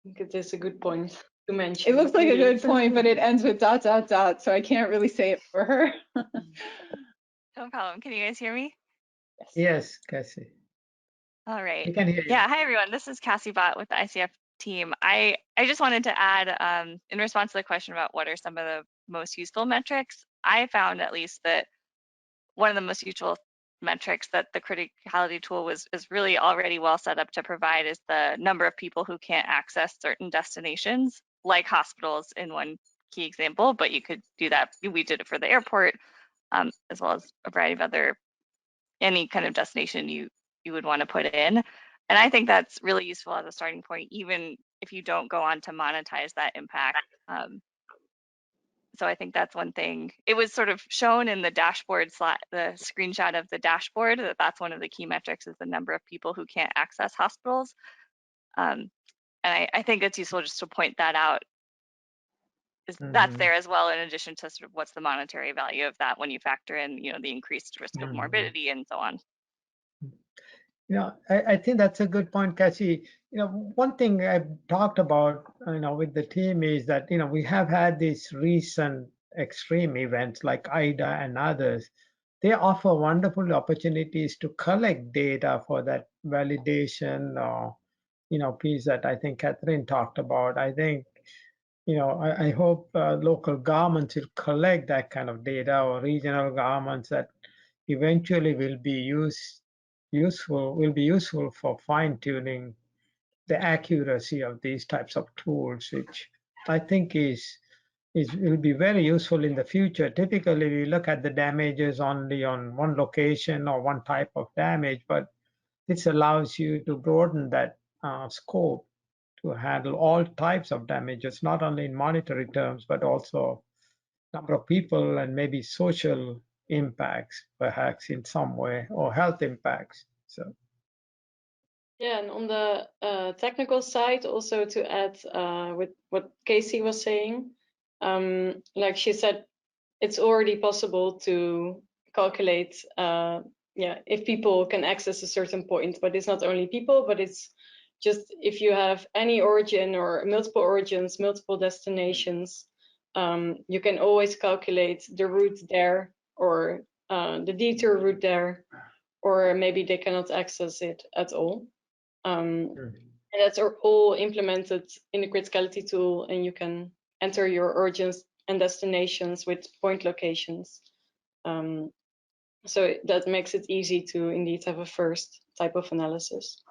S4: I think it is a good point to mention.
S3: It looks like a good point, but it ends with ... so I can't really say it for her.
S10: No problem. Can you guys hear me?
S1: Yes, Cassie.
S10: All right.
S1: We can hear you.
S10: Yeah, hi everyone. This is Cassie Bott with the ICF team. I just wanted to add, in response to the question about what are some of the most useful metrics, I found at least that one of the most useful metrics that the criticality tool is really already well set up to provide is the number of people who can't access certain destinations, like hospitals in one key example, but you could do that. We did it for the airport, as well as a variety of other, any kind of destination you would want to put in. And I think that's really useful as a starting point, even if you don't go on to monetize that impact. So I think that's one thing. It was sort of shown in the dashboard slide, the screenshot of the dashboard, that's one of the key metrics is the number of people who can't access hospitals. And I think it's useful just to point that out. That's there as well, in addition to sort of what's the monetary value of that when you factor in, you know, the increased risk of morbidity and so on.
S1: You know, I think that's a good point, Cassie. You know, one thing I've talked about, you know, with the team is that, you know, we have had these recent extreme events like Ida and others. They offer wonderful opportunities to collect data for that validation or, you know, piece that I think Catherine talked about. I think, you know, I hope local governments will collect that kind of data, or regional governments, that eventually will be useful for fine-tuning the accuracy of these types of tools, which I think will be very useful in the future. Typically, we look at the damages only on one location or one type of damage, but this allows you to broaden that scope to handle all types of damages, not only in monetary terms, but also number of people and maybe social impacts, perhaps in some way, or health impacts. So.
S4: Yeah, and on the technical side, also to add with what Casey was saying, like she said, it's already possible to calculate, if people can access a certain point, but it's not only people, but it's just if you have any origin or multiple origins, multiple destinations, you can always calculate the route there or the detour route there, or maybe they cannot access it at all. And that's all implemented in the criticality tool, and you can enter your origins and destinations with point locations. So that makes it easy to indeed have a first type of analysis.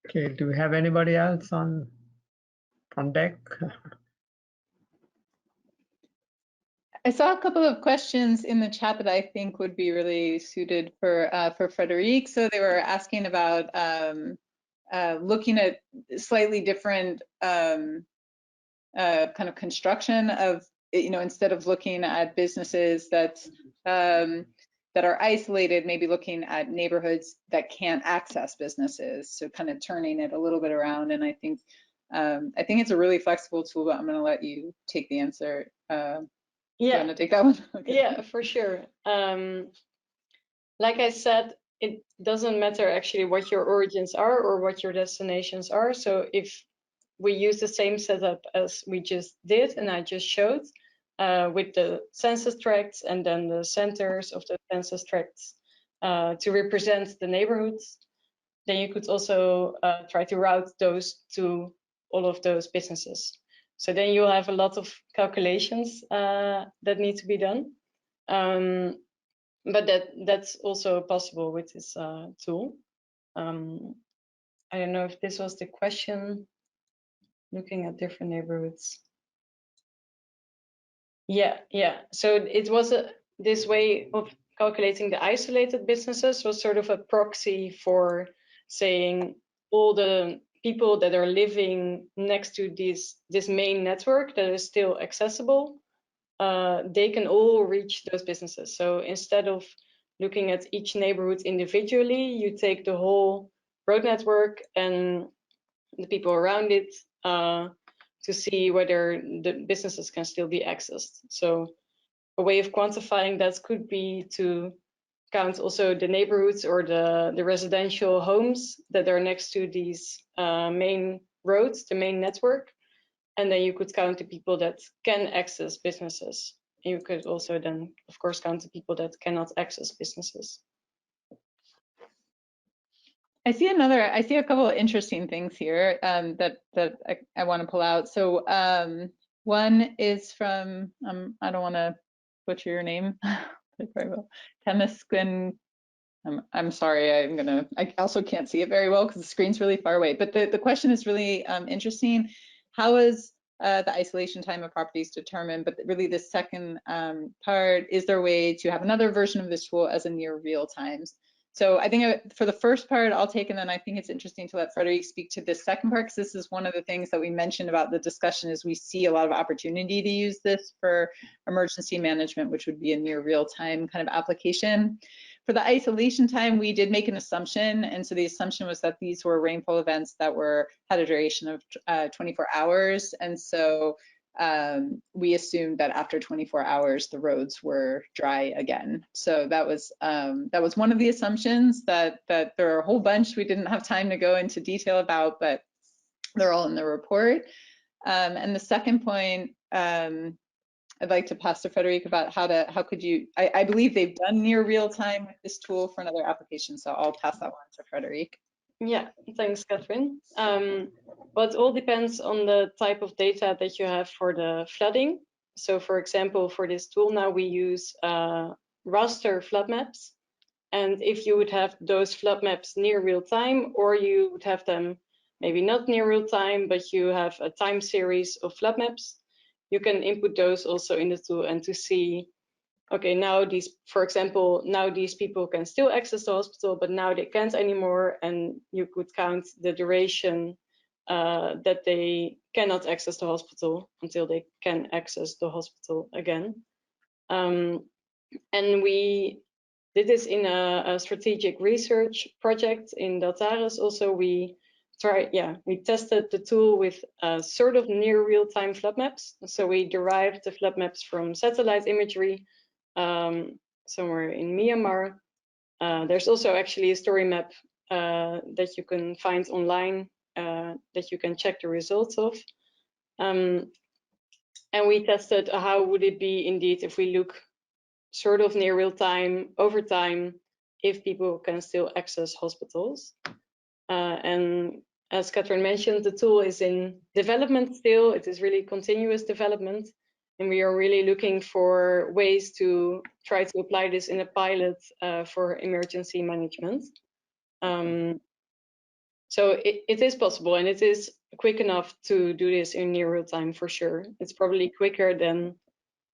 S1: Okay, do we have anybody else on deck?
S5: I saw a couple of questions in the chat that I think would be really suited for Frederique. So they were asking about looking at slightly different kind of construction of, instead of looking at businesses that are isolated, maybe looking at neighborhoods that can't access businesses. So kind of turning it a little bit around. And I think it's a really flexible tool, but I'm going to let you take the answer.
S4: Yeah.
S5: You want to take that one? Okay.
S4: Yeah, for sure. Like I said, it doesn't matter actually what your origins are or what your destinations are. So if we use the same setup as we just did and I just showed, with the census tracts and then the centers of the census tracts to represent the neighborhoods, then you could also try to route those to all of those businesses. So then you'll have a lot of calculations that need to be done. But that's also possible with this tool. I don't know if this was the question, looking at different neighborhoods. Yeah. So it was this way of calculating the isolated businesses was sort of a proxy for saying all the people that are living next to this main network that is still accessible, they can all reach those businesses. So instead of looking at each neighborhood individually, you take the whole road network and the people around it to see whether the businesses can still be accessed. So a way of quantifying that could be to count also the neighborhoods or the residential homes that are next to these main roads, the main network. And then you could count the people that can access businesses. You could also then, of course, count the people that cannot access businesses.
S5: I see a couple of interesting things here that I want to pull out. So one is from, I don't want to butcher your name, very well. Temesquin. I'm sorry, I also can't see it very well because the screen's really far away. But the question is really interesting. How is the isolation time of properties determined? But really the second part, is there a way to have another version of this tool as a near real times? So I think for the first part, I'll take, and then I think it's interesting to let Frederique speak to this second part, because this is one of the things that we mentioned about the discussion is we see a lot of opportunity to use this for emergency management, which would be a near real time kind of application. For the isolation time, we did make an assumption, and so the assumption was that these were rainfall events that had a duration of 24 hours, and so we assumed that after 24 hours the roads were dry again. So that was one of the assumptions. That there are a whole bunch we didn't have time to go into detail about, but they're all in the report. And the second point, I'd like to pass to Frederique about how could you, I believe they've done near real time with this tool for another application, so I'll pass that one to Frederique.
S4: Yeah, thanks, Catherine. But it all depends on the type of data that you have for the flooding. So for example, for this tool now we use raster flood maps. And if you would have those flood maps near real time, or you would have them maybe not near real time, but you have a time series of flood maps, you can input those also in the tool and to see, okay, now for example, now these people can still access the hospital, but now they can't anymore. And you could count the duration that they cannot access the hospital until they can access the hospital again. And we did this in a strategic research project in Deltares. Also, we tested the tool with sort of near real-time flood maps. So we derived the flood maps from satellite imagery somewhere in Myanmar. There's also actually a story map that you can find online that you can check the results of. And we tested how would it be indeed if we look sort of near real time over time, if people can still access hospitals. And as Catherine mentioned, the tool is in development still. It is really continuous development. And we are really looking for ways to try to apply this in a pilot for emergency management. So it is possible, and it is quick enough to do this in near real time for sure. It's probably quicker than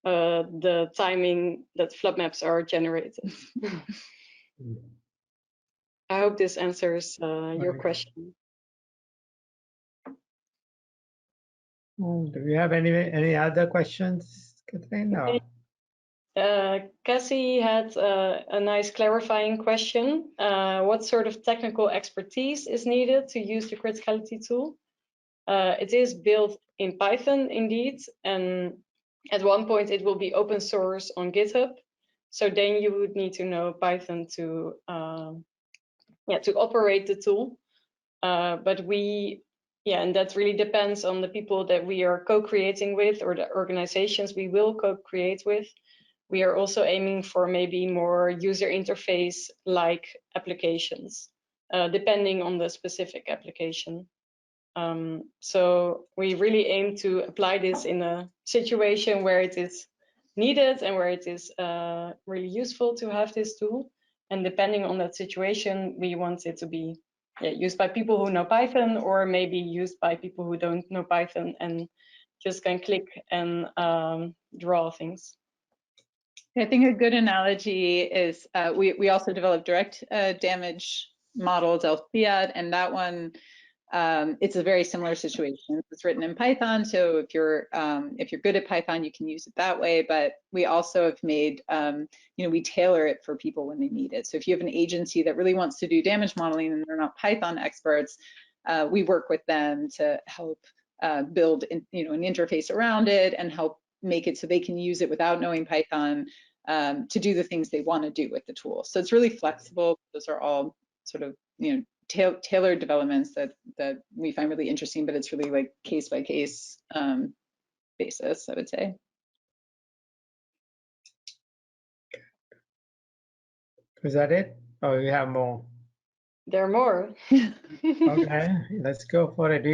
S4: the timing that flood maps are generated. I hope this answers your question.
S1: Do we have any other questions, Catherine? No.
S4: Cassie had a nice clarifying question. What sort of technical expertise is needed to use the criticality tool? It is built in Python indeed, and at one point it will be open source on GitHub. So then you would need to know Python to operate the tool. But and that really depends on the people that we are co-creating with, or the organizations we will co-create with. We are also aiming for maybe more user interface like applications, depending on the specific application. So we really aim to apply this in a situation where it is needed and where it is really useful to have this tool. And depending on that situation, we want it to be used by people who know Python, or maybe used by people who don't know Python and just can click and draw things.
S3: I think a good analogy is we also developed direct damage model, Deltares, and that one, it's a very similar situation. It's written in Python, so if you're good at Python, you can use it that way. But we also have made, we tailor it for people when they need it. So if you have an agency that really wants to do damage modeling and they're not Python experts, we work with them to help build, an interface around it and help make it so they can use it without knowing Python to do the things they want to do with the tool. So it's really flexible. Those are all sort of, tailored developments that we find really interesting, but it's really like case by case basis, I would say.
S1: Is that it? Or we have more?
S4: There are more.
S1: Okay, let's go for it.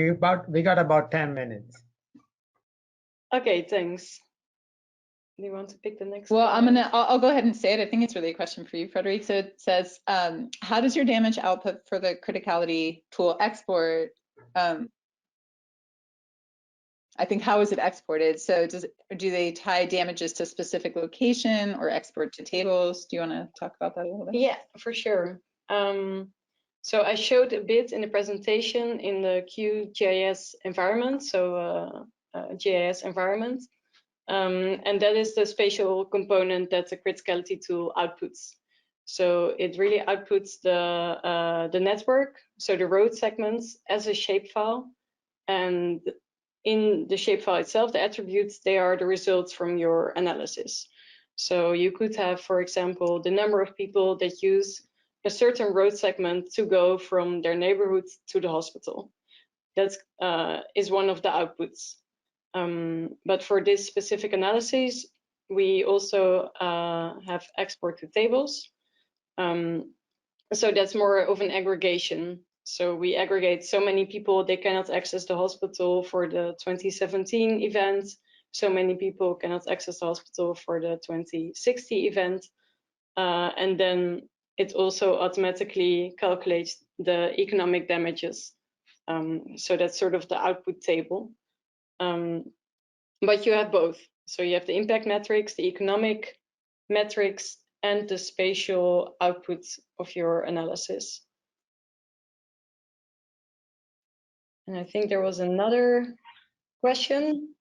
S1: We got about 10 minutes.
S4: Okay, thanks. Do you want to pick the next
S3: Well,
S4: one?
S3: I'll go ahead and say it. I think it's really a question for you, Frederic. So it says, how does your damage output for the criticality tool export? I think, how is it exported? So do they tie damages to specific location or export to tables? Do you want to talk about that a little bit?
S4: Yeah, for sure. So I showed a bit in the presentation in the QGIS environment, so GIS environment. And that is the spatial component that the criticality tool outputs. So it really outputs the network, so the road segments, as a shapefile. And in the shapefile itself, the attributes, they are the results from your analysis. So you could have, for example, the number of people that use a certain road segment to go from their neighborhood to the hospital. That is one of the outputs. But for this specific analysis, we also have export to tables. So that's more of an aggregation. So we aggregate so many people, they cannot access the hospital for the 2017 event. So many people cannot access the hospital for the 2060 event. And then it also automatically calculates the economic damages. So that's sort of the output table. But you have both. So you have the impact metrics, the economic metrics, and the spatial output of your analysis. And I think there was another question.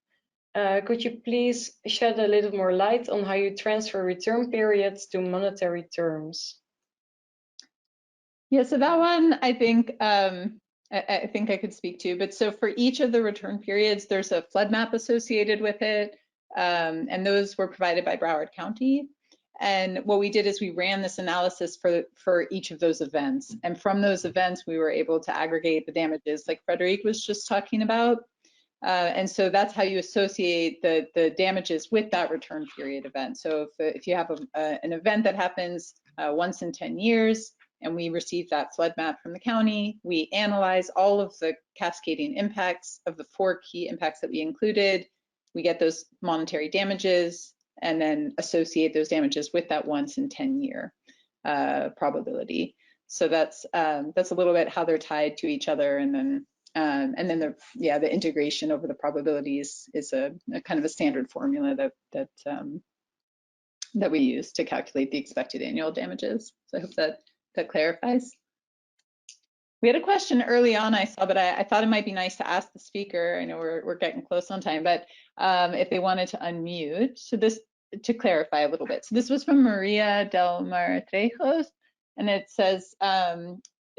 S4: Could you please shed a little more light on how you transfer return periods to monetary terms?
S3: Yeah, so that one I think I could speak to, but so for each of the return periods, there's a flood map associated with it, and those were provided by Broward County. And what we did is we ran this analysis for each of those events, and from those events, we were able to aggregate the damages like Frederic was just talking about. And so that's how you associate the damages with that return period event. So if you have an event that happens once in 10 years, and we receive that flood map from the county, we analyze all of the cascading impacts of the 4 key impacts that we included, we get those monetary damages, and then associate those damages with that once in 10 year probability. So that's a little bit how they're tied to each other, and then the integration over the probabilities is a kind of a standard formula that we use to calculate the expected annual damages. So I hope that clarifies. We had a question early on I saw, but I thought it might be nice to ask the speaker. I know we're getting close on time, but if they wanted to unmute. So this, to clarify a little bit. So this was from Maria Del Mar Trejos, and it says,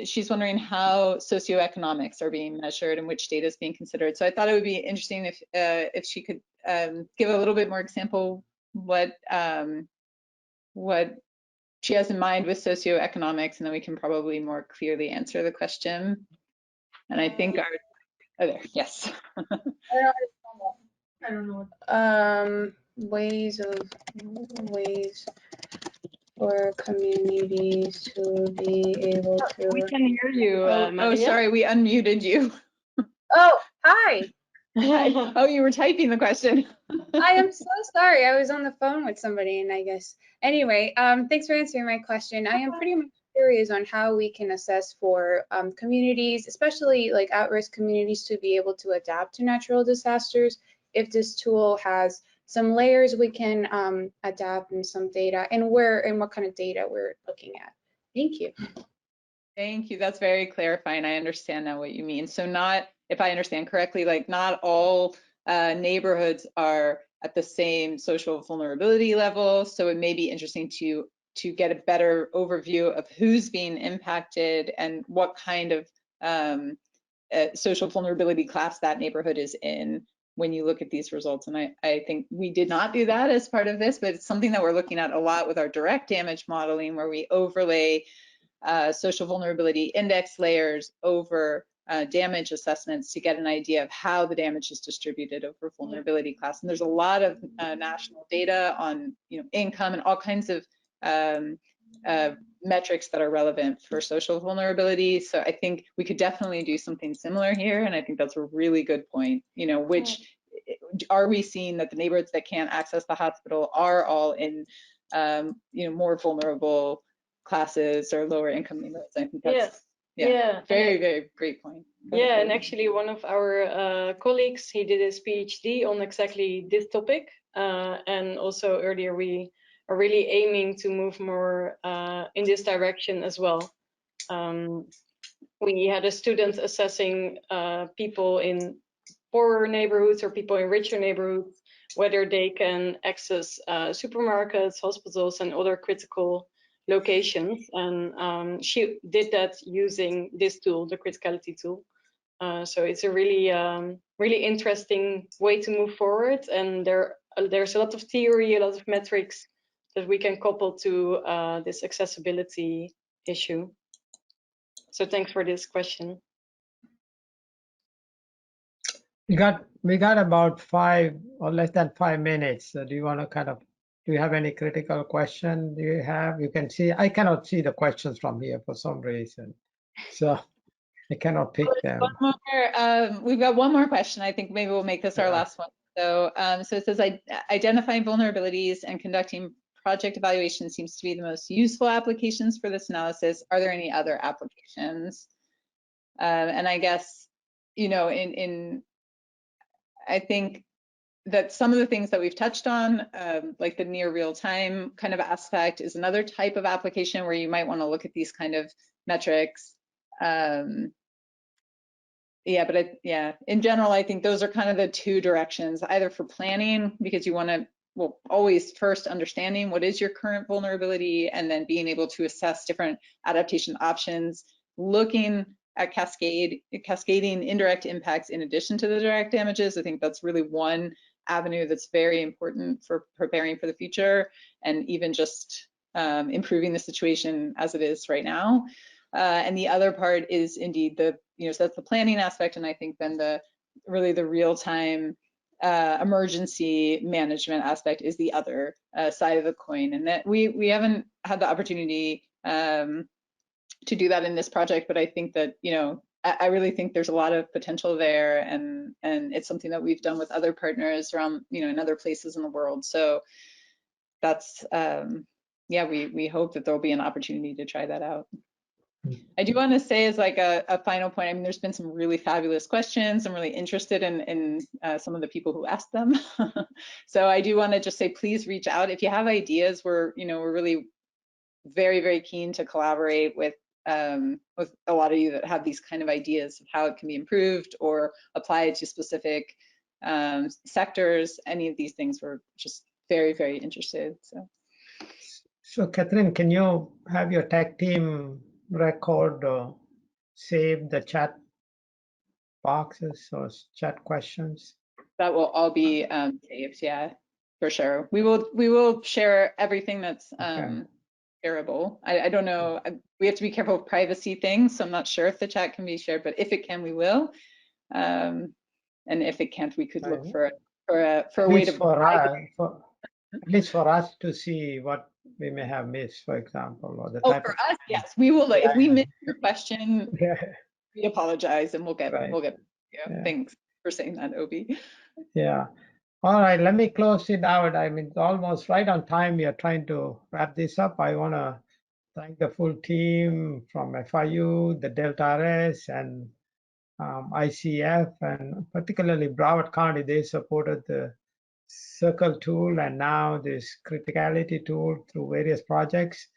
S3: she's wondering how socioeconomics are being measured and which data is being considered. So I thought it would be interesting if she could give a little bit more example what she has in mind with socioeconomics, and then we can probably more clearly answer the question. And I think yes.
S11: I don't know. Ways for communities to be able to.
S4: We can hear you.
S3: Oh, sorry, we unmuted you.
S11: Oh, hi.
S3: Oh, you were typing the question.
S11: I am so sorry. I was on the phone with somebody, and I guess. Anyway, thanks for answering my question. I am pretty much curious on how we can assess for communities, especially like at-risk communities, to be able to adapt to natural disasters. If this tool has some layers we can adapt and some data, and where and what kind of data we're looking at. Thank you.
S3: Thank you. That's very clarifying. I understand now what you mean. So not, if I understand correctly, like not all neighborhoods are at the same social vulnerability level. So it may be interesting to get a better overview of who's being impacted and what kind of social vulnerability class that neighborhood is in when you look at these results. And I think we did not do that as part of this, but it's something that we're looking at a lot with our direct damage modeling, where we overlay social vulnerability index layers over damage assessments to get an idea of how the damage is distributed over vulnerability class. And there's a lot of national data on income and all kinds of metrics that are relevant for social vulnerability. So I think we could definitely do something similar here. And I think that's a really good point. Which are we seeing that the neighborhoods that can't access the hospital are all in more vulnerable classes or lower income neighborhoods? I think that's very, very great point.
S4: Yeah, and actually one of our colleagues, he did his PhD on exactly this topic. And also earlier we are really aiming to move more in this direction as well. We had a student assessing people in poorer neighborhoods or people in richer neighborhoods, whether they can access supermarkets, hospitals, and other critical locations. And she did that using this tool, the criticality tool. So it's a really, really interesting way to move forward. And there's a lot of theory, a lot of metrics that we can couple to this accessibility issue. So thanks for this question.
S1: We got about 5 or less than 5 minutes. So do you want to do you have any critical question? You can see, I cannot see the questions from here for some reason. So I cannot pick them.
S3: We've got one more question. I think maybe we'll make this our last one. So, so it says, identifying vulnerabilities and conducting project evaluation seems to be the most useful applications for this analysis. Are there any other applications? And I guess, I think that some of the things that we've touched on, like the near real time kind of aspect, is another type of application where you might want to look at these kind of metrics. yeah, but yeah, in general, I think those are kind of the two directions, either for planning, because you want to, well, always first understanding what is your current vulnerability, and then being able to assess different adaptation options, looking at cascading indirect impacts in addition to the direct damages. I think that's really one avenue that's very important for preparing for the future, and even just improving the situation as it is right now. And the other part is indeed the, so that's the planning aspect, and I think then the real-time emergency management aspect is the other side of the coin. And that we haven't had the opportunity to do that in this project, but I think that, I really think there's a lot of potential there, and it's something that we've done with other partners around, in other places in the world. So that's, yeah, we hope that there'll be an opportunity to try that out. I do want to say, as like a final point, I mean, there's been some really fabulous questions. I'm really interested in some of the people who asked them. So I do want to just say, please reach out if you have ideas. We're really very, very keen to collaborate with a lot of you that have these kind of ideas of how it can be improved or applied to specific sectors. Any of these things, we're just very, very interested.
S1: So Catherine, can you have your tech team record or save the chat boxes or chat questions?
S3: That will all be saved, yeah, for sure. We will share everything that's shareable. I don't know, we have to be careful of privacy things, so I'm not sure if the chat can be shared, but if it can, we will. And if it can't, we could look for a way to
S1: at least for us to see what we may have missed, for example, or the type
S3: for
S1: of
S3: us, yes, we will. If we miss your question, we apologize, and we'll get Thanks for saying that, Obi.
S1: Yeah. All right, let me close it out. I mean, it's almost right on time. We are trying to wrap this up. I want to thank the full team from FIU, the Deltares, and ICF, and particularly Broward County. They supported the Circle tool and now this criticality tool through various projects,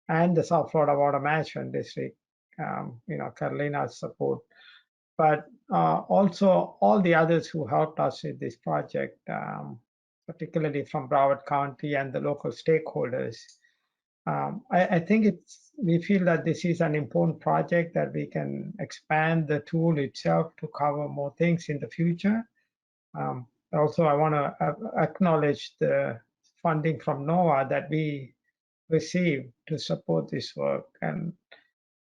S1: and the South Florida Water Management District, Carolina's support. But also all the others who helped us with this project, particularly from Broward County and the local stakeholders. I think we feel that this is an important project, that we can expand the tool itself to cover more things in the future. Also, I want to acknowledge the funding from NOAA that we received to support this work, and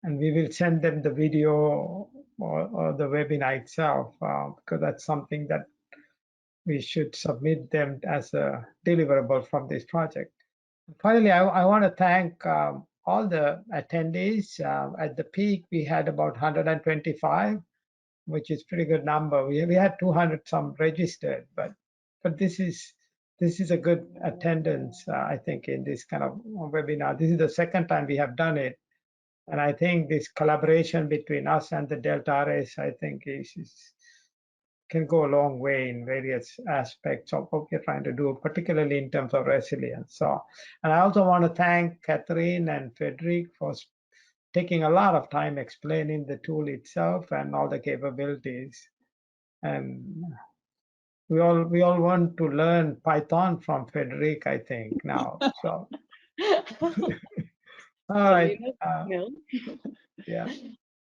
S1: we will send them the video or the webinar itself, because that's something that we should submit them as a deliverable from this project. Finally, I want to thank all the attendees. At the peak, we had about 125, which is pretty good number. We had 200 some registered, but this is a good attendance, I think, in this kind of webinar. This is the second time we have done it. And I think this collaboration between us and the Deltares, I think, can go a long way in various aspects of what we're trying to do, particularly in terms of resilience. So, and I also want to thank Catherine and Frederick for taking a lot of time explaining the tool itself and all the capabilities. And we all want to learn Python from Frederick, I think, now. So, all right. Yeah.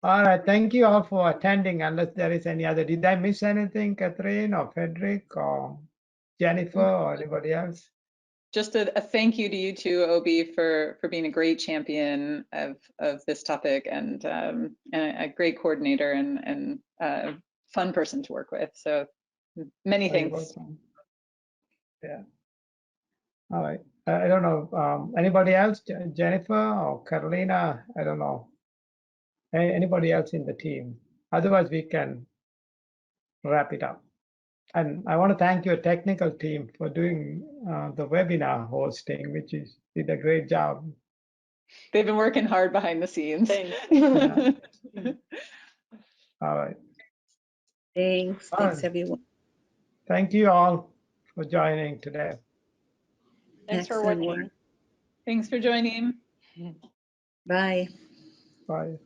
S1: All right. Thank you all for attending. Unless there is any other, did I miss anything, Catherine or Frederick or Jennifer or anybody else?
S3: Just a thank you to you too, Obi, for being a great champion of this topic, and a great coordinator and a fun person to work with. So many thanks.
S1: Yeah. All right. I don't know. Anybody else? Jennifer or Carolina? I don't know. Anybody else in the team? Otherwise, we can wrap it up. And I want to thank your technical team for doing the webinar hosting, which did a great job.
S3: They've been working hard behind the scenes.
S1: Yeah. All right.
S2: Thanks.
S1: All
S2: Thanks,
S1: right.
S2: everyone.
S1: Thank you all for joining today.
S4: Thanks for
S2: Excellent
S4: watching.
S2: work.
S3: Thanks for joining.
S2: Bye.
S1: Bye.